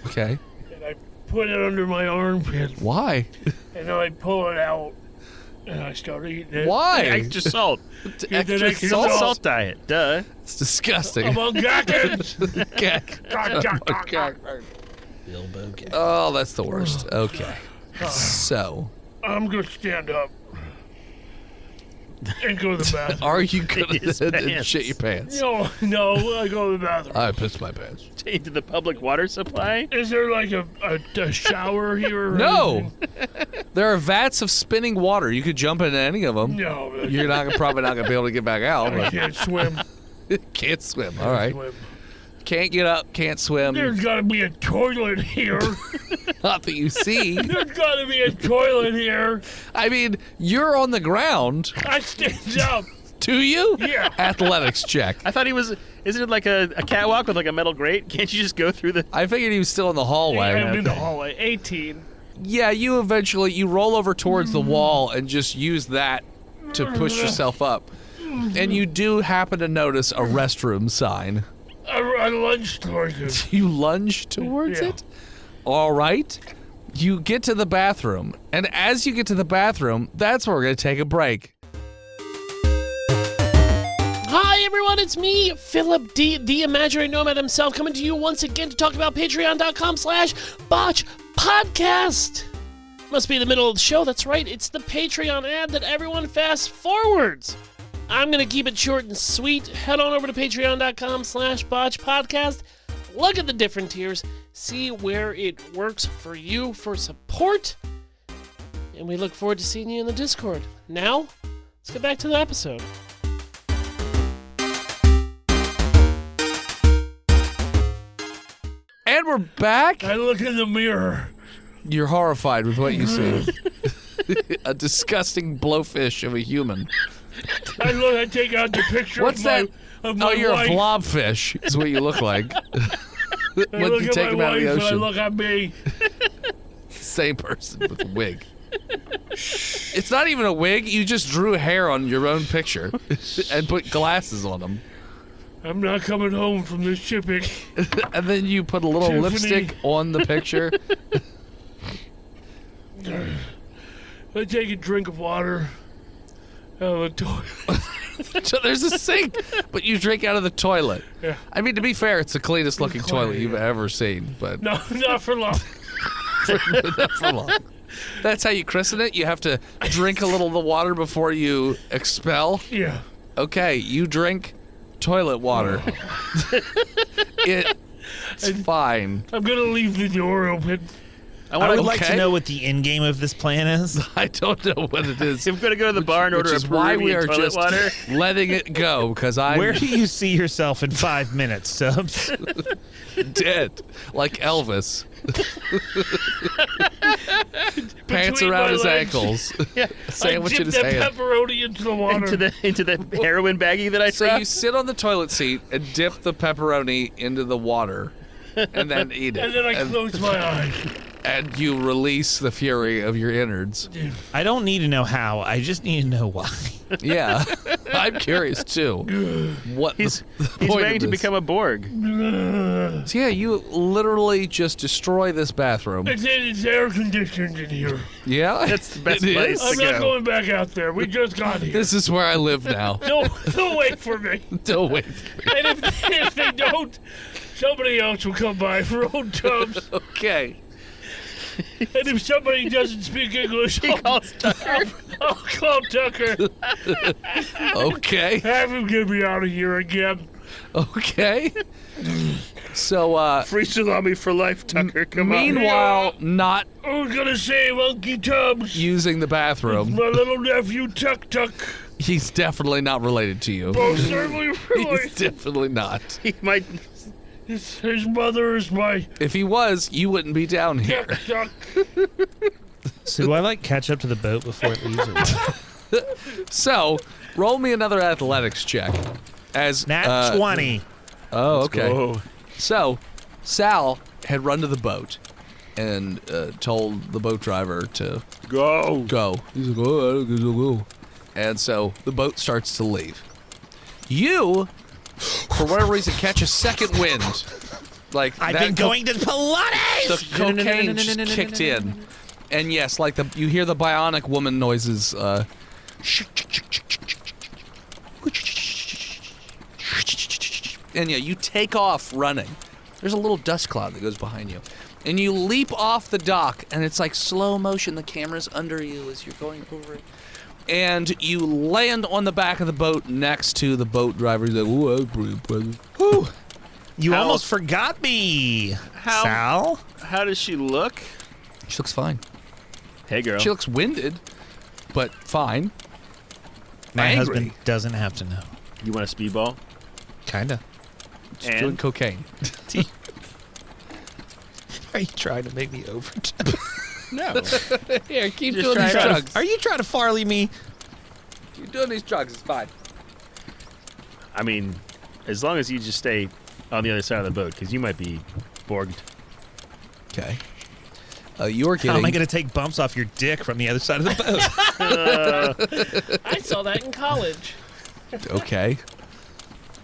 Okay. and I put it under my armpit, Why? and then I pull it out, and I start eating it. Why? Extra salt. Get that extra Salt salt. diet. Duh. It's disgusting. I'm on gackets. Bilbo Gag. Oh, that's the worst. Okay. So, I'm gonna stand up and go to the bathroom. are you gonna His pants. shit your pants? No, I go to the bathroom. I pissed my pants. Into the public water supply. Is there like a shower here? Or No. anything? There are vats of spinning water. You could jump into any of them. No, You're probably not gonna be able to get back out. I But can't swim. can't swim. All right. Swim. Can't get up. Can't swim. There's got to be a toilet here. Not that you see. There's got to be a toilet here. I mean, you're on the ground. I stand up. Do you? Yeah. Athletics check. I thought he was. Isn't it like a catwalk with like a metal grate? Can't you just go through the? I figured he was still in the hallway. I'm in the hallway. 18. Yeah, you roll over towards the wall and just use that to push yourself up. And you do happen to notice a restroom sign. I lunge towards it. You lunge towards Yeah. it? All right. You get to the bathroom. And as you get to the bathroom, that's where we're going to take a break. Hi everyone, it's me, Philip D, the imaginary nomad himself, coming to you once again to talk about patreon.com/botchpodcast. Must be the middle of the show, that's right, it's the Patreon ad that everyone fast forwards. I'm gonna keep it short and sweet. Head on over to patreon.com/botchpodcast. Look at the different tiers, see where it works for you for support. And we look forward to seeing you in the Discord. Now, let's get back to the episode. And we're back. I look in the mirror. You're horrified with what you see. A disgusting blowfish of a human. I take out the picture What's of that? my You're wife. a blobfish, is what you look like. I when look you at take my him out of the wife and I ocean. look at me. Same person with a wig. It's not even a wig. You just drew hair on your own picture and put glasses on them. I'm not coming home from this shipping. And then you put a little Tiffany. lipstick on the picture. I take a drink of water out of the toilet. So there's a sink, but you drink out of the toilet. Yeah. I mean, to be fair, it's the cleanest looking Clean, toilet you've yeah. ever seen, but No, not for long. not for long. That's how you christen it? You have to drink a little of the water before you expel? Yeah. Okay, you drink toilet water. It's fine. I'm gonna leave the door open. I would like to Okay. know what the end game of this plan is. I don't know what it is. If we're gonna go to the bar and Which order a is why we Peruvian are toilet just water. letting it go, because I'm Where do you see yourself in 5 minutes, Stubbs? dead, like Elvis. Pants Between around my his legs. ankles. Sandwich I in dip his that hand. pepperoni into the water. into the heroin baggie that I So dropped. you sit on the toilet seat and dip the pepperoni into the water, and then eat it. and then I close my eyes. And you release the fury of your innards. I don't need to know how. I just need to know why. Yeah, I'm curious too. What He's the he's point waiting of to this. become a Borg. So yeah, you literally just destroy this bathroom. It's air conditioned in here. Yeah, That's the best it place. is. I'm not going back out there. We just got here. This is where I live now. Don't wait for me. Don't wait. And if they don't, somebody else will come by for old tubs. Okay. And if somebody doesn't speak English, He calls Tucker. I'll call Tucker. Okay. Have him get me out of here again. Okay. So, Free salami for life, Tucker. Come on. meanwhile, not I was gonna say Monkey Tubbs. using the bathroom, My little nephew Tuck Tuck. he's definitely not related to you. Most certainly He's related. definitely not. He might. His mother is my If he was, you wouldn't be down here. Tuck Tuck. So do I like catch up to the boat before it leaves? Or what? So, roll me another athletics check. As Nat 20. Oh, okay. Whoa. So, Sal had run to the boat and told the boat driver to Go. go. He's like, oh, I guess I'll go. And so the boat starts to leave. You, for whatever reason, catch a second wind. Like I've that been going to Pilates! the cocaine just kicked in, and yes, like you hear the bionic woman noises. And yeah, you take off running. There's a little dust cloud that goes behind you. And you leap off the dock, and it's like slow motion. The camera's under you as you're going over it. And you land on the back of the boat next to the boat driver. He's like, "Ooh, that's pretty impressive." Whew. You How- almost forgot me, Sal. How does she look? She looks fine. Hey, girl. She looks winded, but fine. My Angry. husband doesn't have to know. You want a speedball? Kinda. She's doing cocaine. Are you trying to make me overtime? No. Here, keep Just doing try these it out. drugs. Are you trying to Farley me? Keep doing these drugs. It's fine. I mean, as long as you just stay on the other side of the boat, because you might be Borged. Okay. You're How getting. am I going to take bumps off your dick from the other side of the boat? I saw that in college. Okay.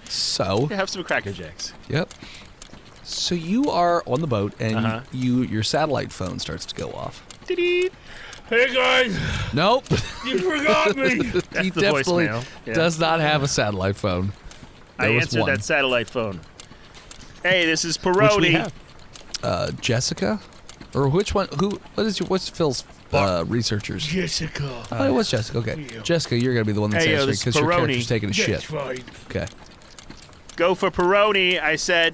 So, Have some Cracker Jacks. yep. So you are on the boat, and Uh-huh. your satellite phone starts to go off. Hey guys, Nope. you forgot me. That's He the definitely voicemail. Yeah. does not have a satellite phone. I There was answered one. that satellite phone. Hey, this is Which we Peroni. have. Jessica, or which one? What's Phil's researchers? Jessica. Oh, it was Jessica. Okay, Yeah. Jessica, you're gonna be the one that's Hey, yo, answering this is because your Peroni. character's taking a shit. That's right. Okay. Go for Peroni, I said.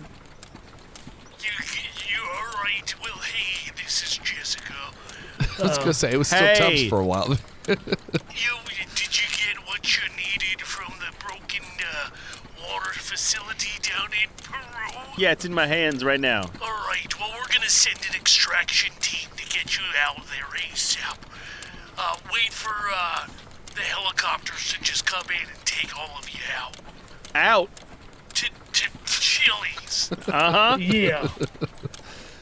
You all right? Well, hey, this is Jessica. I was gonna say it was still Hey. Tubbs for a while. Did you get what you needed from the broken water facility down in Peru? Yeah, it's in my hands right now. All right. Well, we're gonna send an extraction team to get you out of there ASAP. Wait for the helicopters to just come in and take all of you out. Out. To Chili's. Uh-huh. Yeah.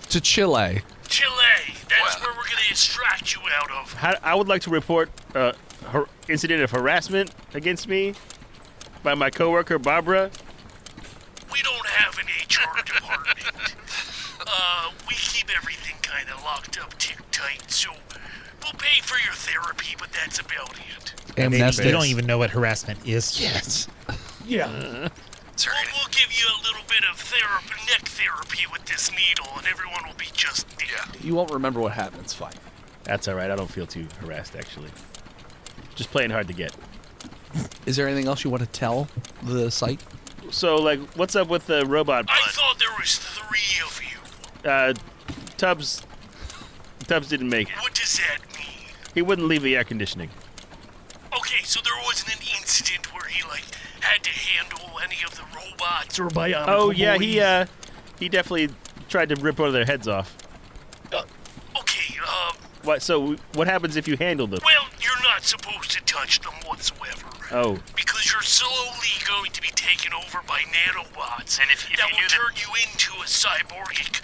To Chile. Chile. That's where we're gonna extract you out of. I would like to report incident of harassment against me by my coworker Barbara. We don't have an HR department. We keep everything kind of locked up tight, so we'll pay for your therapy, but that's about it. And Maybe that's you don't even know what harassment is yet. Yeah. We'll give you a little bit of neck therapy with this needle, and everyone will be just dead. You won't remember what happened. It's fine. That's all right. I don't feel too harassed, actually. Just playing hard to get. Is there anything else you want to tell the site? So, like, what's up with the robot? I thought there was 3 of you. Tubbs Tubbs didn't make it. What does that mean? He wouldn't leave the air conditioning. Okay, so there wasn't an incident where he, had to handle any of the robots or bionic Oh, yeah, boys? he definitely tried to rip one of their heads off. Okay, What? So what happens if you handle them? well, you're not supposed to touch them whatsoever. Oh, Because you're slowly going to be taken over by nanobots. And if that will turn you into a cyborgic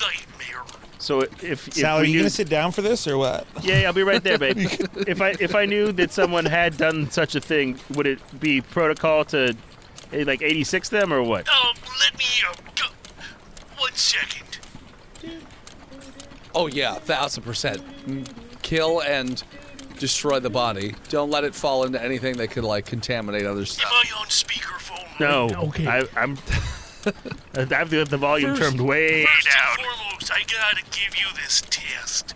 nightmare. so if Sal, are we you knew, gonna sit down for this or what? Yeah, I'll be right there, babe. if I knew that someone had done such a thing, would it be protocol to 86 them or what? Let me, go. 1 second. Oh yeah, 1000%. Kill and destroy the body. Don't let it fall into anything that could contaminate other Am stuff. I on speakerphone? No. Okay. I'm. I have the volume First- turned way First down. and foremost, I gotta give you this test.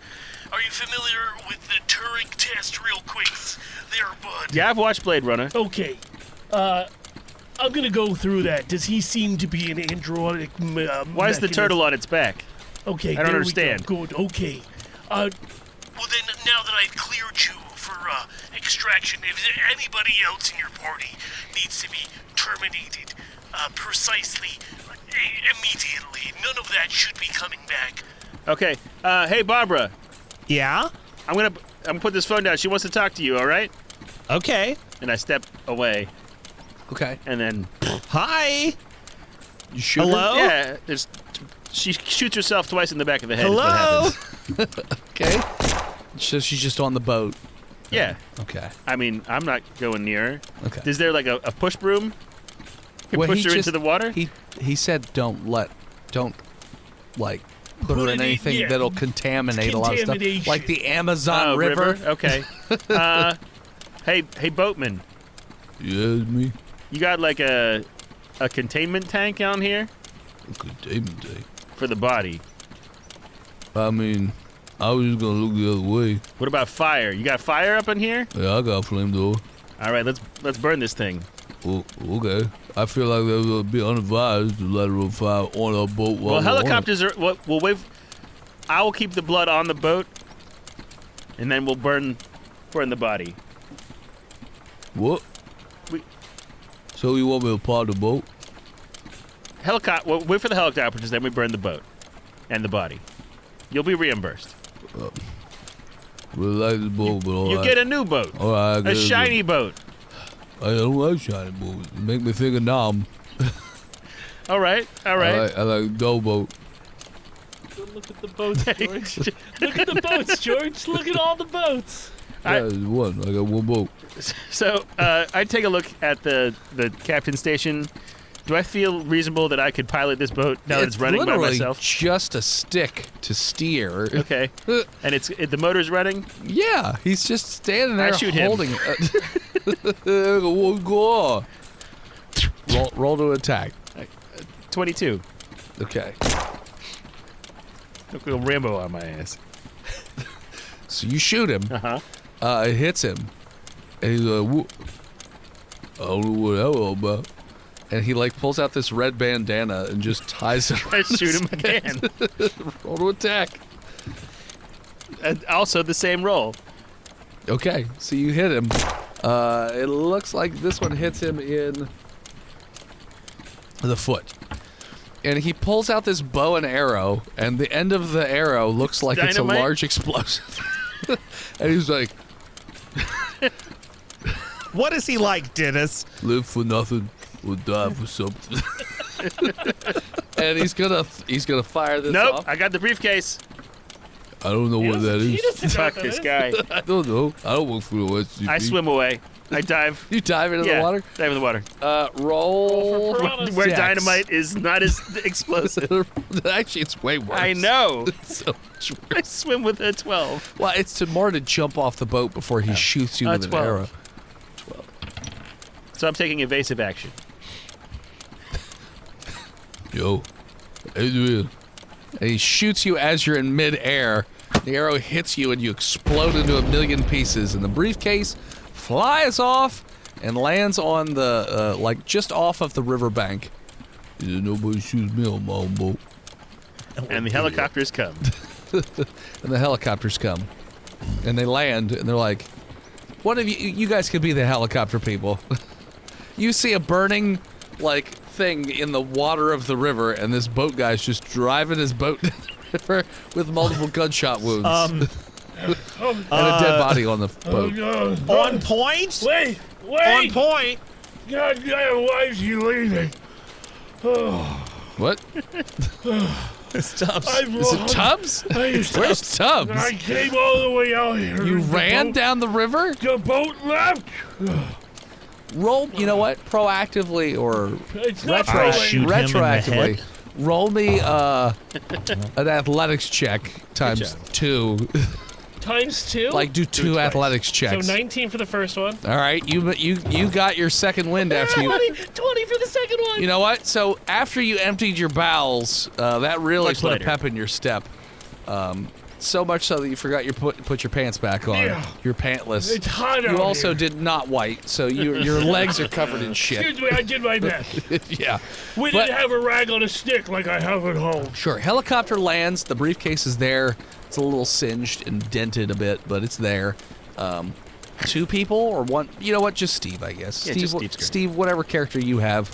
Are you familiar with the Turing test real quick? There, bud. Yeah, I've watched Blade Runner. Okay. I'm gonna go through that. Does he seem to be an androidic Why is the turtle on its back? Okay, I don't there understand. We go. Good, okay. Well, then, now that I've cleared you for extraction, if anybody else in your party needs to be terminated precisely immediately, none of that should be coming back. Okay. Hey, Barbara. Yeah. I'm gonna put this phone down. She wants to talk to you. All right? Okay. And I step away, Okay. and then Hi. You shoot Hello? yeah, she shoots herself twice in the back of the head. is what Hello. happens. Okay. So she's just on the boat. Yeah. Okay. I mean, I'm not going near her. Okay. Is there a push broom? You Well, push he her just- into the water? He said don't put her Put in it in- anything yeah. that'll contaminate a lot of stuff. Contamination. Like the Amazon River. Okay. Hey, boatman. Yeah, it's me. You got a containment tank down here Containment tank. for the body. I mean, I was just gonna look the other way. What about fire? You got fire up in here? Yeah, I got a flamethrower. All right, let's burn this thing. Oh, okay. I feel like that would be unadvised to let her on fire on a boat. while Well, we're on it. helicopters are. We'll wait. I will keep the blood on the boat, and then we'll burn the body. What? We- So you want me to part the boat? Well, wait for the helicopters, then we burn the boat and the body. You'll be reimbursed. Really like the boat, but all You right. get a new boat, All right, I get a shiny boat. I don't like shiny boats. They make me think of Nam. All right. I like dull boat. Look at the boats, George. Look at the boats, George. Look at all the boats. I- Yeah, there's one. I got one boat. So I take a look at the captain's station. Do I feel reasonable that I could pilot this boat now that it's running by literally myself? just a stick to steer. Okay. And the motor's running? Yeah, he's just standing there I shoot him. holding it. What go on? roll to attack. 22. Okay. Look at Rambo on my ass. So you shoot him. Uh-huh. It hits him. And he's like, "Whoa." I don't know what that was all about. And he pulls out this red bandana and just ties it I around shoot his him head. again. Roll to attack. And also the same roll. Okay, so you hit him. It looks like this one hits him in the foot. And he pulls out this bow and arrow, and the end of the arrow looks like it's a Dynamite? large explosive. And he's like, What is he like, Dennis? Live for nothing or die for something. and he's gonna fire this Nope, off. I got the briefcase. I don't know what that He is. doesn't know Fuck what this that is. guy. I don't know. I don't work for the SCP. I swim away. I dive. You dive into Yeah, the water. dive in the water. Roll Roll. for piranhas. Where Dex. dynamite is not as explosive. Actually, it's way worse. I know. So much worse. I swim with a 12. Well, it's more to jump off the boat before he shoots you with an 12. arrow. So I'm taking evasive action. Yo, Adrian. And he shoots you as you're in midair. The arrow hits you and you explode into a million pieces. And the briefcase flies off and lands on the, just off of the riverbank. Yeah, nobody shoots me on my own boat. And the helicopters come. and the helicopters come, and they land, and they're like, "What have you guys could be the helicopter people." You see a burning, like, thing in the water of the river, and this boat guy's just driving his boat down the river with multiple gunshot wounds. And a dead body on the boat. On point? Wait! On point. God damn, why is he leaving? What? It's Tubbs. Is it Tubbs? Where's Tubbs? I came all the way out here. You The ran boat- down the river? The boat left. Roll, you know what? Proactively or It's not I proactive. shoot him in the retroactively. head. Roll me an athletics check times 2. Times 2? Like do 2 athletics so checks. 19 for the first one. All right, you got your second wind after you. 20 for the second one. You know what? So after you emptied your bowels, that really Much put later. a pep in your step. So much so that you forgot you put your pants back on. Yeah. You're pantless. It's hot out You also here. did not white, so your legs are covered in shit. Excuse me, I did my best. Yeah. We But- didn't have a rag on a stick like I have at home. Sure. Helicopter lands. The briefcase is there. It's a little singed and dented a bit, but it's there. 2 people or one? You know what? Just Steve, I guess. Yeah, just Steve's great. Steve, whatever character you have,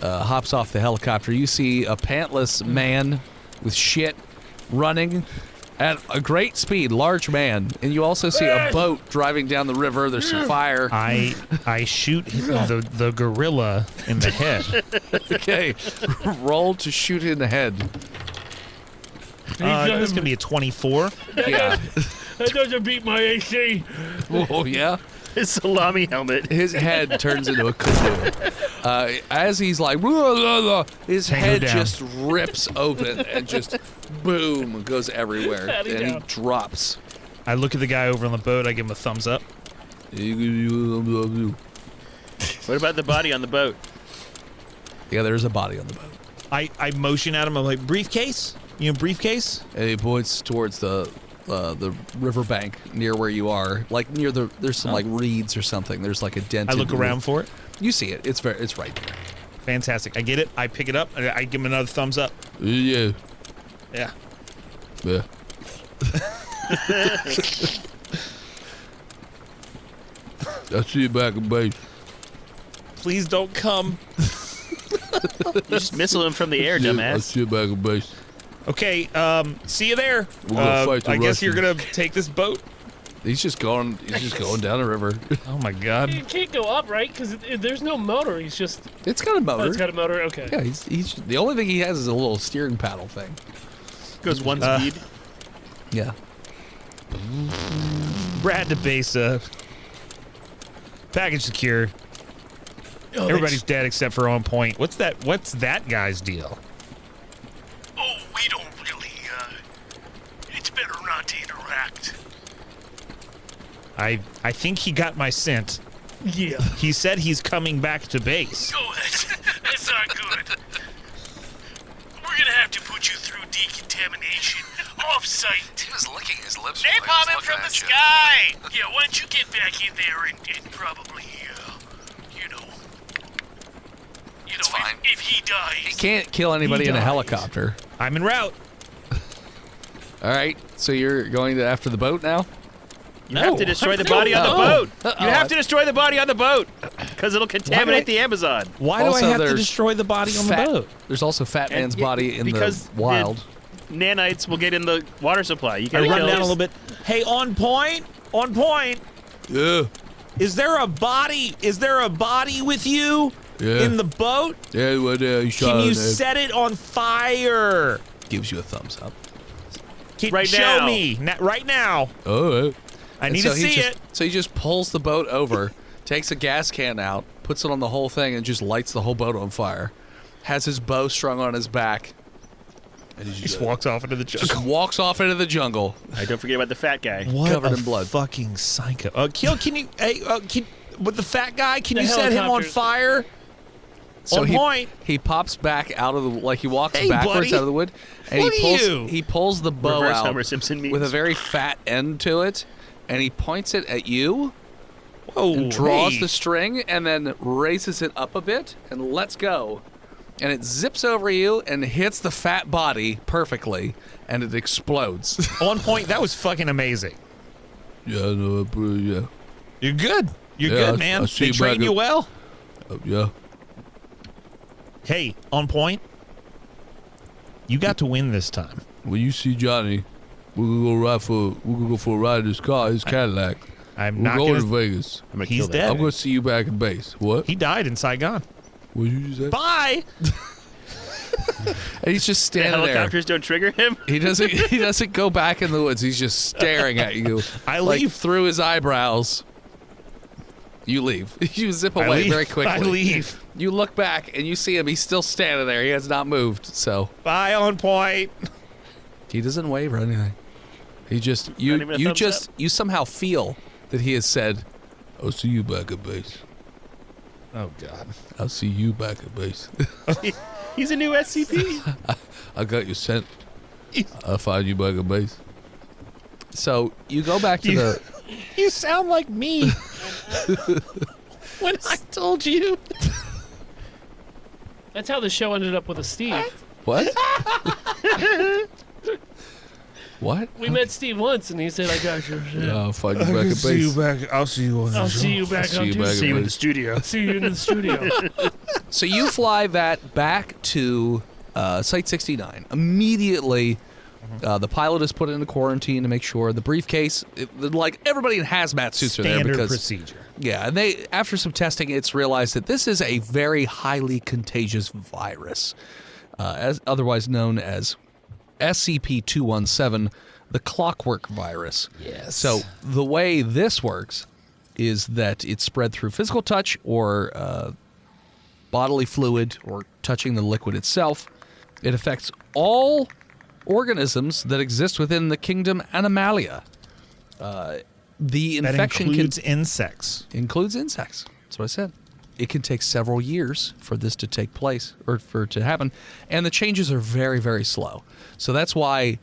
hops off the helicopter. You see a pantless man with shit running at a great speed, large man, and you also see a boat driving down the river. There's some fire. I shoot the gorilla in the head. Okay, roll to shoot in the head. This is gonna be a 24. Yeah. That doesn't beat my AC. Oh yeah. His salami helmet. His head turns into a canoe. As he's like, "Blah, blah, blah," his Tango head down. just rips open and just boom goes everywhere, Patty and he down. drops. I look at the guy over on the boat. I give him a thumbs up. Yeah, What about the body on the boat? there's a body on the boat, I motion at him. I'm like, briefcase? You know, briefcase? and he points towards the riverbank near where you are, like near there's some like reeds or something. There's like a dent. I look around for it. You see it. It's right there. Fantastic. I get it. I pick it up. I give him another thumbs up. Yeah. Yeah. Yeah. I see you back in base. Please don't come. You just missile him from the air, I dumbass. see you back in base. Okay. See you there. We're gonna fight the I guess you're Russians. gonna take this boat. He's just going down the river. Oh my God. You can't go up, right? Because there's no motor. He's just. It's got a motor. Oh, it's got a motor? Okay. Yeah, he's the only thing he has is a little steering paddle thing. Goes one speed. Yeah. Brad to base. Package secured. Oh, Everybody's dead except for On Point. What's that guy's deal? Oh, we don't really, it's better not to interact. I think he got my scent. Yeah. He said he's coming back to base. Oh, that's not good. We're gonna have to put you through decontamination off-site. He was licking his lips. Napalm him from the sky! Yeah, why don't you get back in there and probably, you know, It's fine. if he dies. He can't kill anybody in a dies. helicopter. I'm en route. All right, so you're going to after the boat now? You have to destroy the body on the Oh. boat. Uh-oh. You have to destroy the body on the boat because it'll contaminate the Amazon. Why do Also, I have to there's destroy the body on Fat- the boat? There's also Fat Man's And body in because the wild. Nanites will get in the water supply. You I can run kill down a little bit. Hey, On Point. On Point. Yeah. Is there a body? Is there a body with you Yeah. in the boat? Yeah, well, you shot Can you him. set it on fire? Gives you a thumbs up. Right Show now. me right now. All right. I And need so to he see just, it. So he just pulls the boat over, takes a gas can out, puts it on the whole thing, and just lights the whole boat on fire. Has his bow strung on his back. And he Just walks off into the jungle. just walks off into the jungle. Hey, don't forget about the fat guy. What covered a in blood. fucking psycho. Kill, can you? Hey, with the fat guy, can The you set him on helicopters. fire? So On point. He pops back out of the he walks Hey, backwards buddy. out of the wood, and What he are pulls you? he pulls the bow Reverse out Homer Simpson memes. with a very fat end to it, and he points it at you Whoa, and draws hey. the string and then raises it up a bit and lets go. and it zips over you and hits the fat body perfectly, and it explodes. On point. That was fucking amazing. Yeah, no, yeah. You're good. You're Yeah, good, man. I see They train back you up. well. Yeah. Hey, on point. You got to win this time. When you see Johnny, we're gonna go for a ride in his car, his Cadillac. I'm We're not going gonna. to Vegas. I'm gonna He's kill that. dead. I'm gonna see you back at base. What? He died in Saigon. What did you just say? Bye. And he's just The standing there. helicopters don't trigger him. He doesn't go back in the woods. He's just staring at you. I like leave. through his eyebrows. You leave. You zip I away leave. very quickly. I leave. You look back and you see him. He's still standing there. He has not moved. So Bye, on point. he doesn't wave or anything. He just Not even a thumbs you somehow feel that he has said, I'll see you back at base. Oh God. I'll see you back at base. He's a new SCP. I got your scent. I'll find you back at base. so you go back to the You sound like me. When I told you. That's how the show ended up with a Steve. what? What? We met Steve once, and he said, "I got your shit. Yeah, I'll find you back at base. back. I'll see you on I'll see you back see on you back Tuesday. at See you in the base. studio. See you in the studio." So you fly that back to Site 69. Immediately, the pilot is put into quarantine to make sure the briefcase, like everybody in hazmat suits are there Standard because procedure. yeah, and they after some testing, it's realized that this is a very highly contagious virus, as otherwise known as SCP-217, the clockwork virus. Yes. So the way this works is that it's spread through physical touch or bodily fluid or touching the liquid itself. It affects all organisms that exist within the kingdom Animalia. The That infection includes insects. includes insects. That's what I said. It can take several years for this to take place or for it to happen, and the changes are very, very slow. So that's why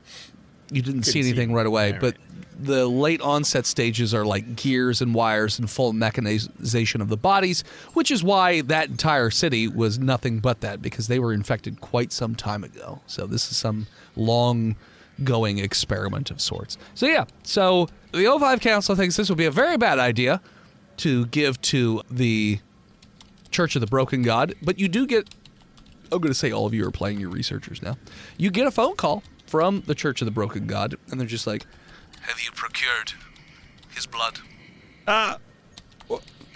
you didn't see anything right away. But the late onset stages are like gears and wires and full mechanization of the bodies, which is why that entire city was nothing but that, because they were infected quite some time ago. So this is some long-going experiment of sorts. So yeah, so the O5 Council thinks this would be a very bad idea to give to the Church of the Broken God, but you do get, I'm going to say all of you are playing your researchers now, you get a phone call from the Church of the Broken God, and they're just like, Have you procured his blood?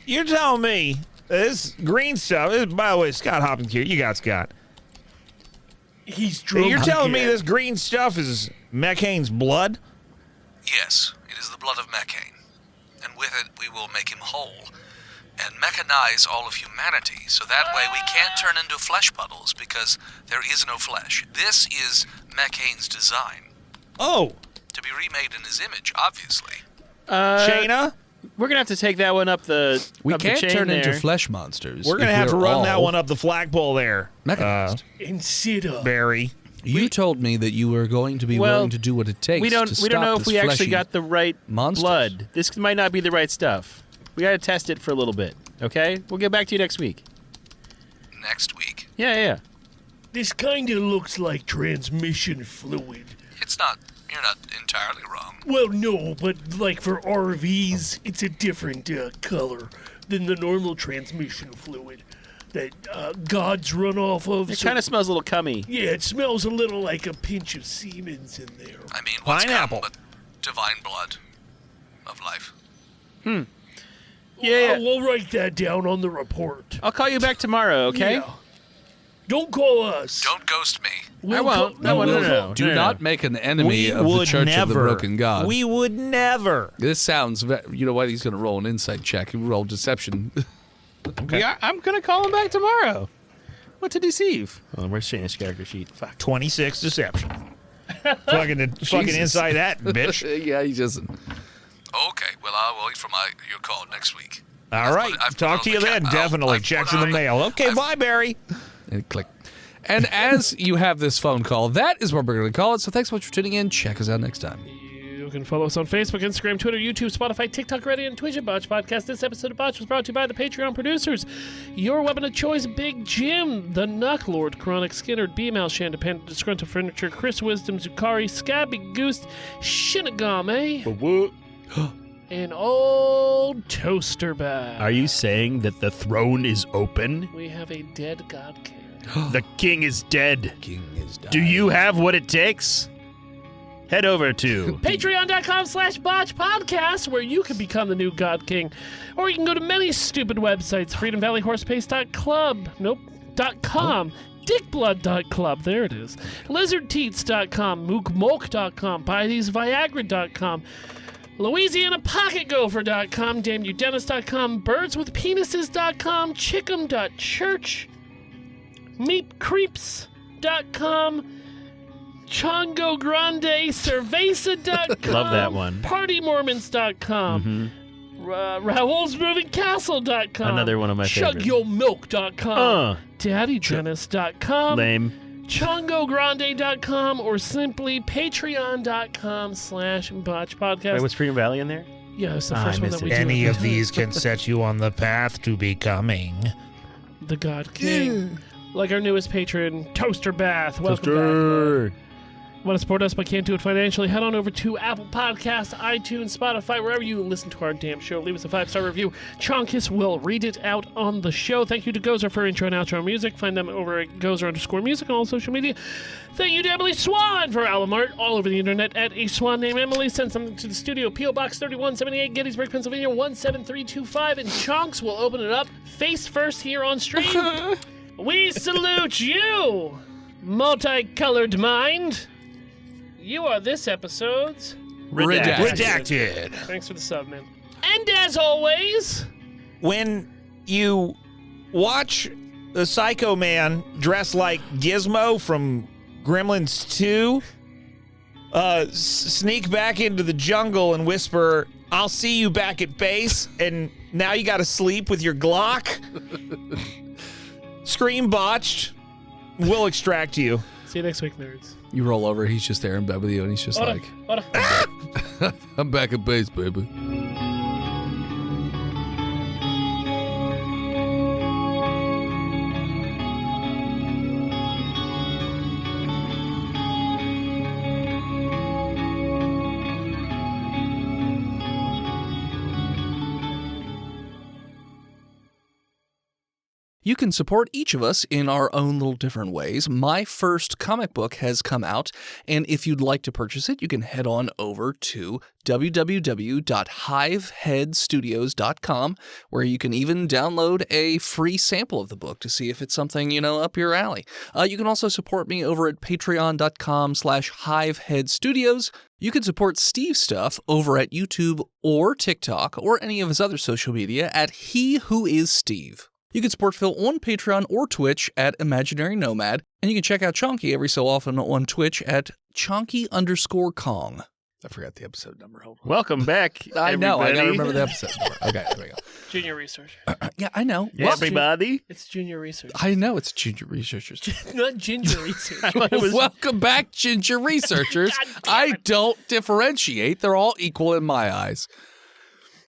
You're telling me this green stuff, by the way, Scott Hopkins here. You got Scott. He's drunk. You're telling me again. this green stuff is McCain's blood? Yes, it is the blood of McCain. And with it, we will make him whole and mechanize all of humanity, so that way we can't turn into flesh puddles because there is no flesh. This is McCain's design. Oh, To be remade in his image, obviously. Shayna, We're gonna have to take that one up the. we up the can't chain turn into there. flesh monsters. we're going to if have to run that all one up the flagpole there. mechanized. And sit up. Barry. You told me that you were going to be Well, willing to do what it takes. We don't. To We don't stop know if this we actually fleshy got the right monsters. blood. This might not be the right stuff. We gotta test it for a little bit. Okay, we'll get back to you next week. Next week. Yeah. This kind of looks like transmission fluid. It's not, you're not entirely wrong. Well, no, but like for RVs, it's a different color than the normal transmission fluid that gods run off of. It so- kind of smells a little cummy. Yeah, it smells a little like a pinch of Siemens in there. I mean, what's Pineapple. come but divine blood of life. Yeah. We'll write that down on the report. I'll call you back tomorrow. Okay. Yeah. Don't call us. Don't ghost me. We'll won't. call- No, we'll no. call- Do not make an enemy We of the would Church never. of the Broken God. We would never. This sounds, you know what? He's going to roll an insight check. He rolled deception. Yeah, I'm gonna call him back tomorrow. What to deceive? Oh, where's Shayna's character sheet? Fuck. 26 deception. fucking inside that, bitch. Yeah, he doesn't. Okay, well, I'll wait for your call next week. All right. I've put Talk on to the you then. cap- Definitely. I've Checks put in the on- mail. Okay, I've- bye, Barry. And click. And as you have this phone call, that is what we're going to call it. So thanks so much for tuning in. Check us out next time. You. can follow us on Facebook, Instagram, Twitter, YouTube, Spotify, TikTok, Reddit, and Twitch at Botched Podcast. This episode of Botched was brought to you by the Patreon producers. Your weapon of choice, Big Jim, The Knuck Lord, Chronic Skinner, BML, Shandependent, Disgruntled Furniture, Chris Wisdom, Zukari, Scabby Goose, Shinigami, and Old Toaster Bag. Are you saying that the throne is open? We have a dead God King. The king is dead. King is dying. Do you have what it takes? Head over to Patreon.com/botchpodcast, where you can become the new God King. Or you can go to many stupid websites, freedomvalleyhorsepace.com, dickblood.club, there it is, lizardteats.com, mookmolk.com, buydesviagra.com, louisianapocketgopher.com, damnyoudennis.com, birdswithpenises.com, chickum.church, meatcreeps.com, ChongoGrandeCerveza.com. Love that one. PartyMormons.com. RaoulsMovingCastle.com. Another one of my favorites. ChugYourMilk.com. DaddyDennis.com. Lame. ChongoGrande.com or simply Patreon.com/BotchPodcast. Wait, was Freedom Valley in there? Yeah, it's the first one that we do. Any of these can set you on the path to becoming the God King. Like our newest patron, Toaster Bath. Welcome back. Want to support us but can't do it financially? Head on over to Apple Podcasts, iTunes, Spotify, wherever you listen to our damn show. Leave us a 5-star review. Chonkus will read it out on the show. Thank you to Gozer for intro and outro music. Find them over at Gozer_music on all social media. Thank you to Emily Swan for album art all over the internet at a swan named Emily. Send something to the studio. P.O. Box 3178, Gettysburg, Pennsylvania, 17325. And Chonks will open it up face first here on stream. We salute you, multicolored mind. You are this episode's redacted. Thanks for the sub, man. And as always, When you watch the Psycho Man dress like Gizmo from Gremlins 2, sneak back into the jungle and whisper, "I'll see you back at base," and now you gotta sleep with your Glock. Scream Botched. We'll extract you. see you next week, nerds. You roll over, he's just there in bed with you, and he's just like, I'm back at base, baby. You can support each of us in our own little different ways. My first comic book has come out, and if you'd like to purchase it, you can head on over to www.hiveheadstudios.com, where you can even download a free sample of the book to see if it's something, up your alley. You can also support me over at patreon.com/hiveheadstudios. You can support Steve's stuff over at YouTube or TikTok or any of his other social media at He Who Is Steve. You can support Phil on Patreon or Twitch at Imaginary Nomad, and you can check out Chonky every so often on Twitch at Chonky_Kong. I forgot the episode number. Hold on. Welcome back, I know, I gotta everybody. remember the episode number. Okay, there we go. Junior research. Yeah, I know. Everybody. It's junior research. I know it's Ginger Researchers. Not ginger research. It was- Welcome back, Ginger Researchers. God damn I it. don't differentiate. They're all equal in my eyes.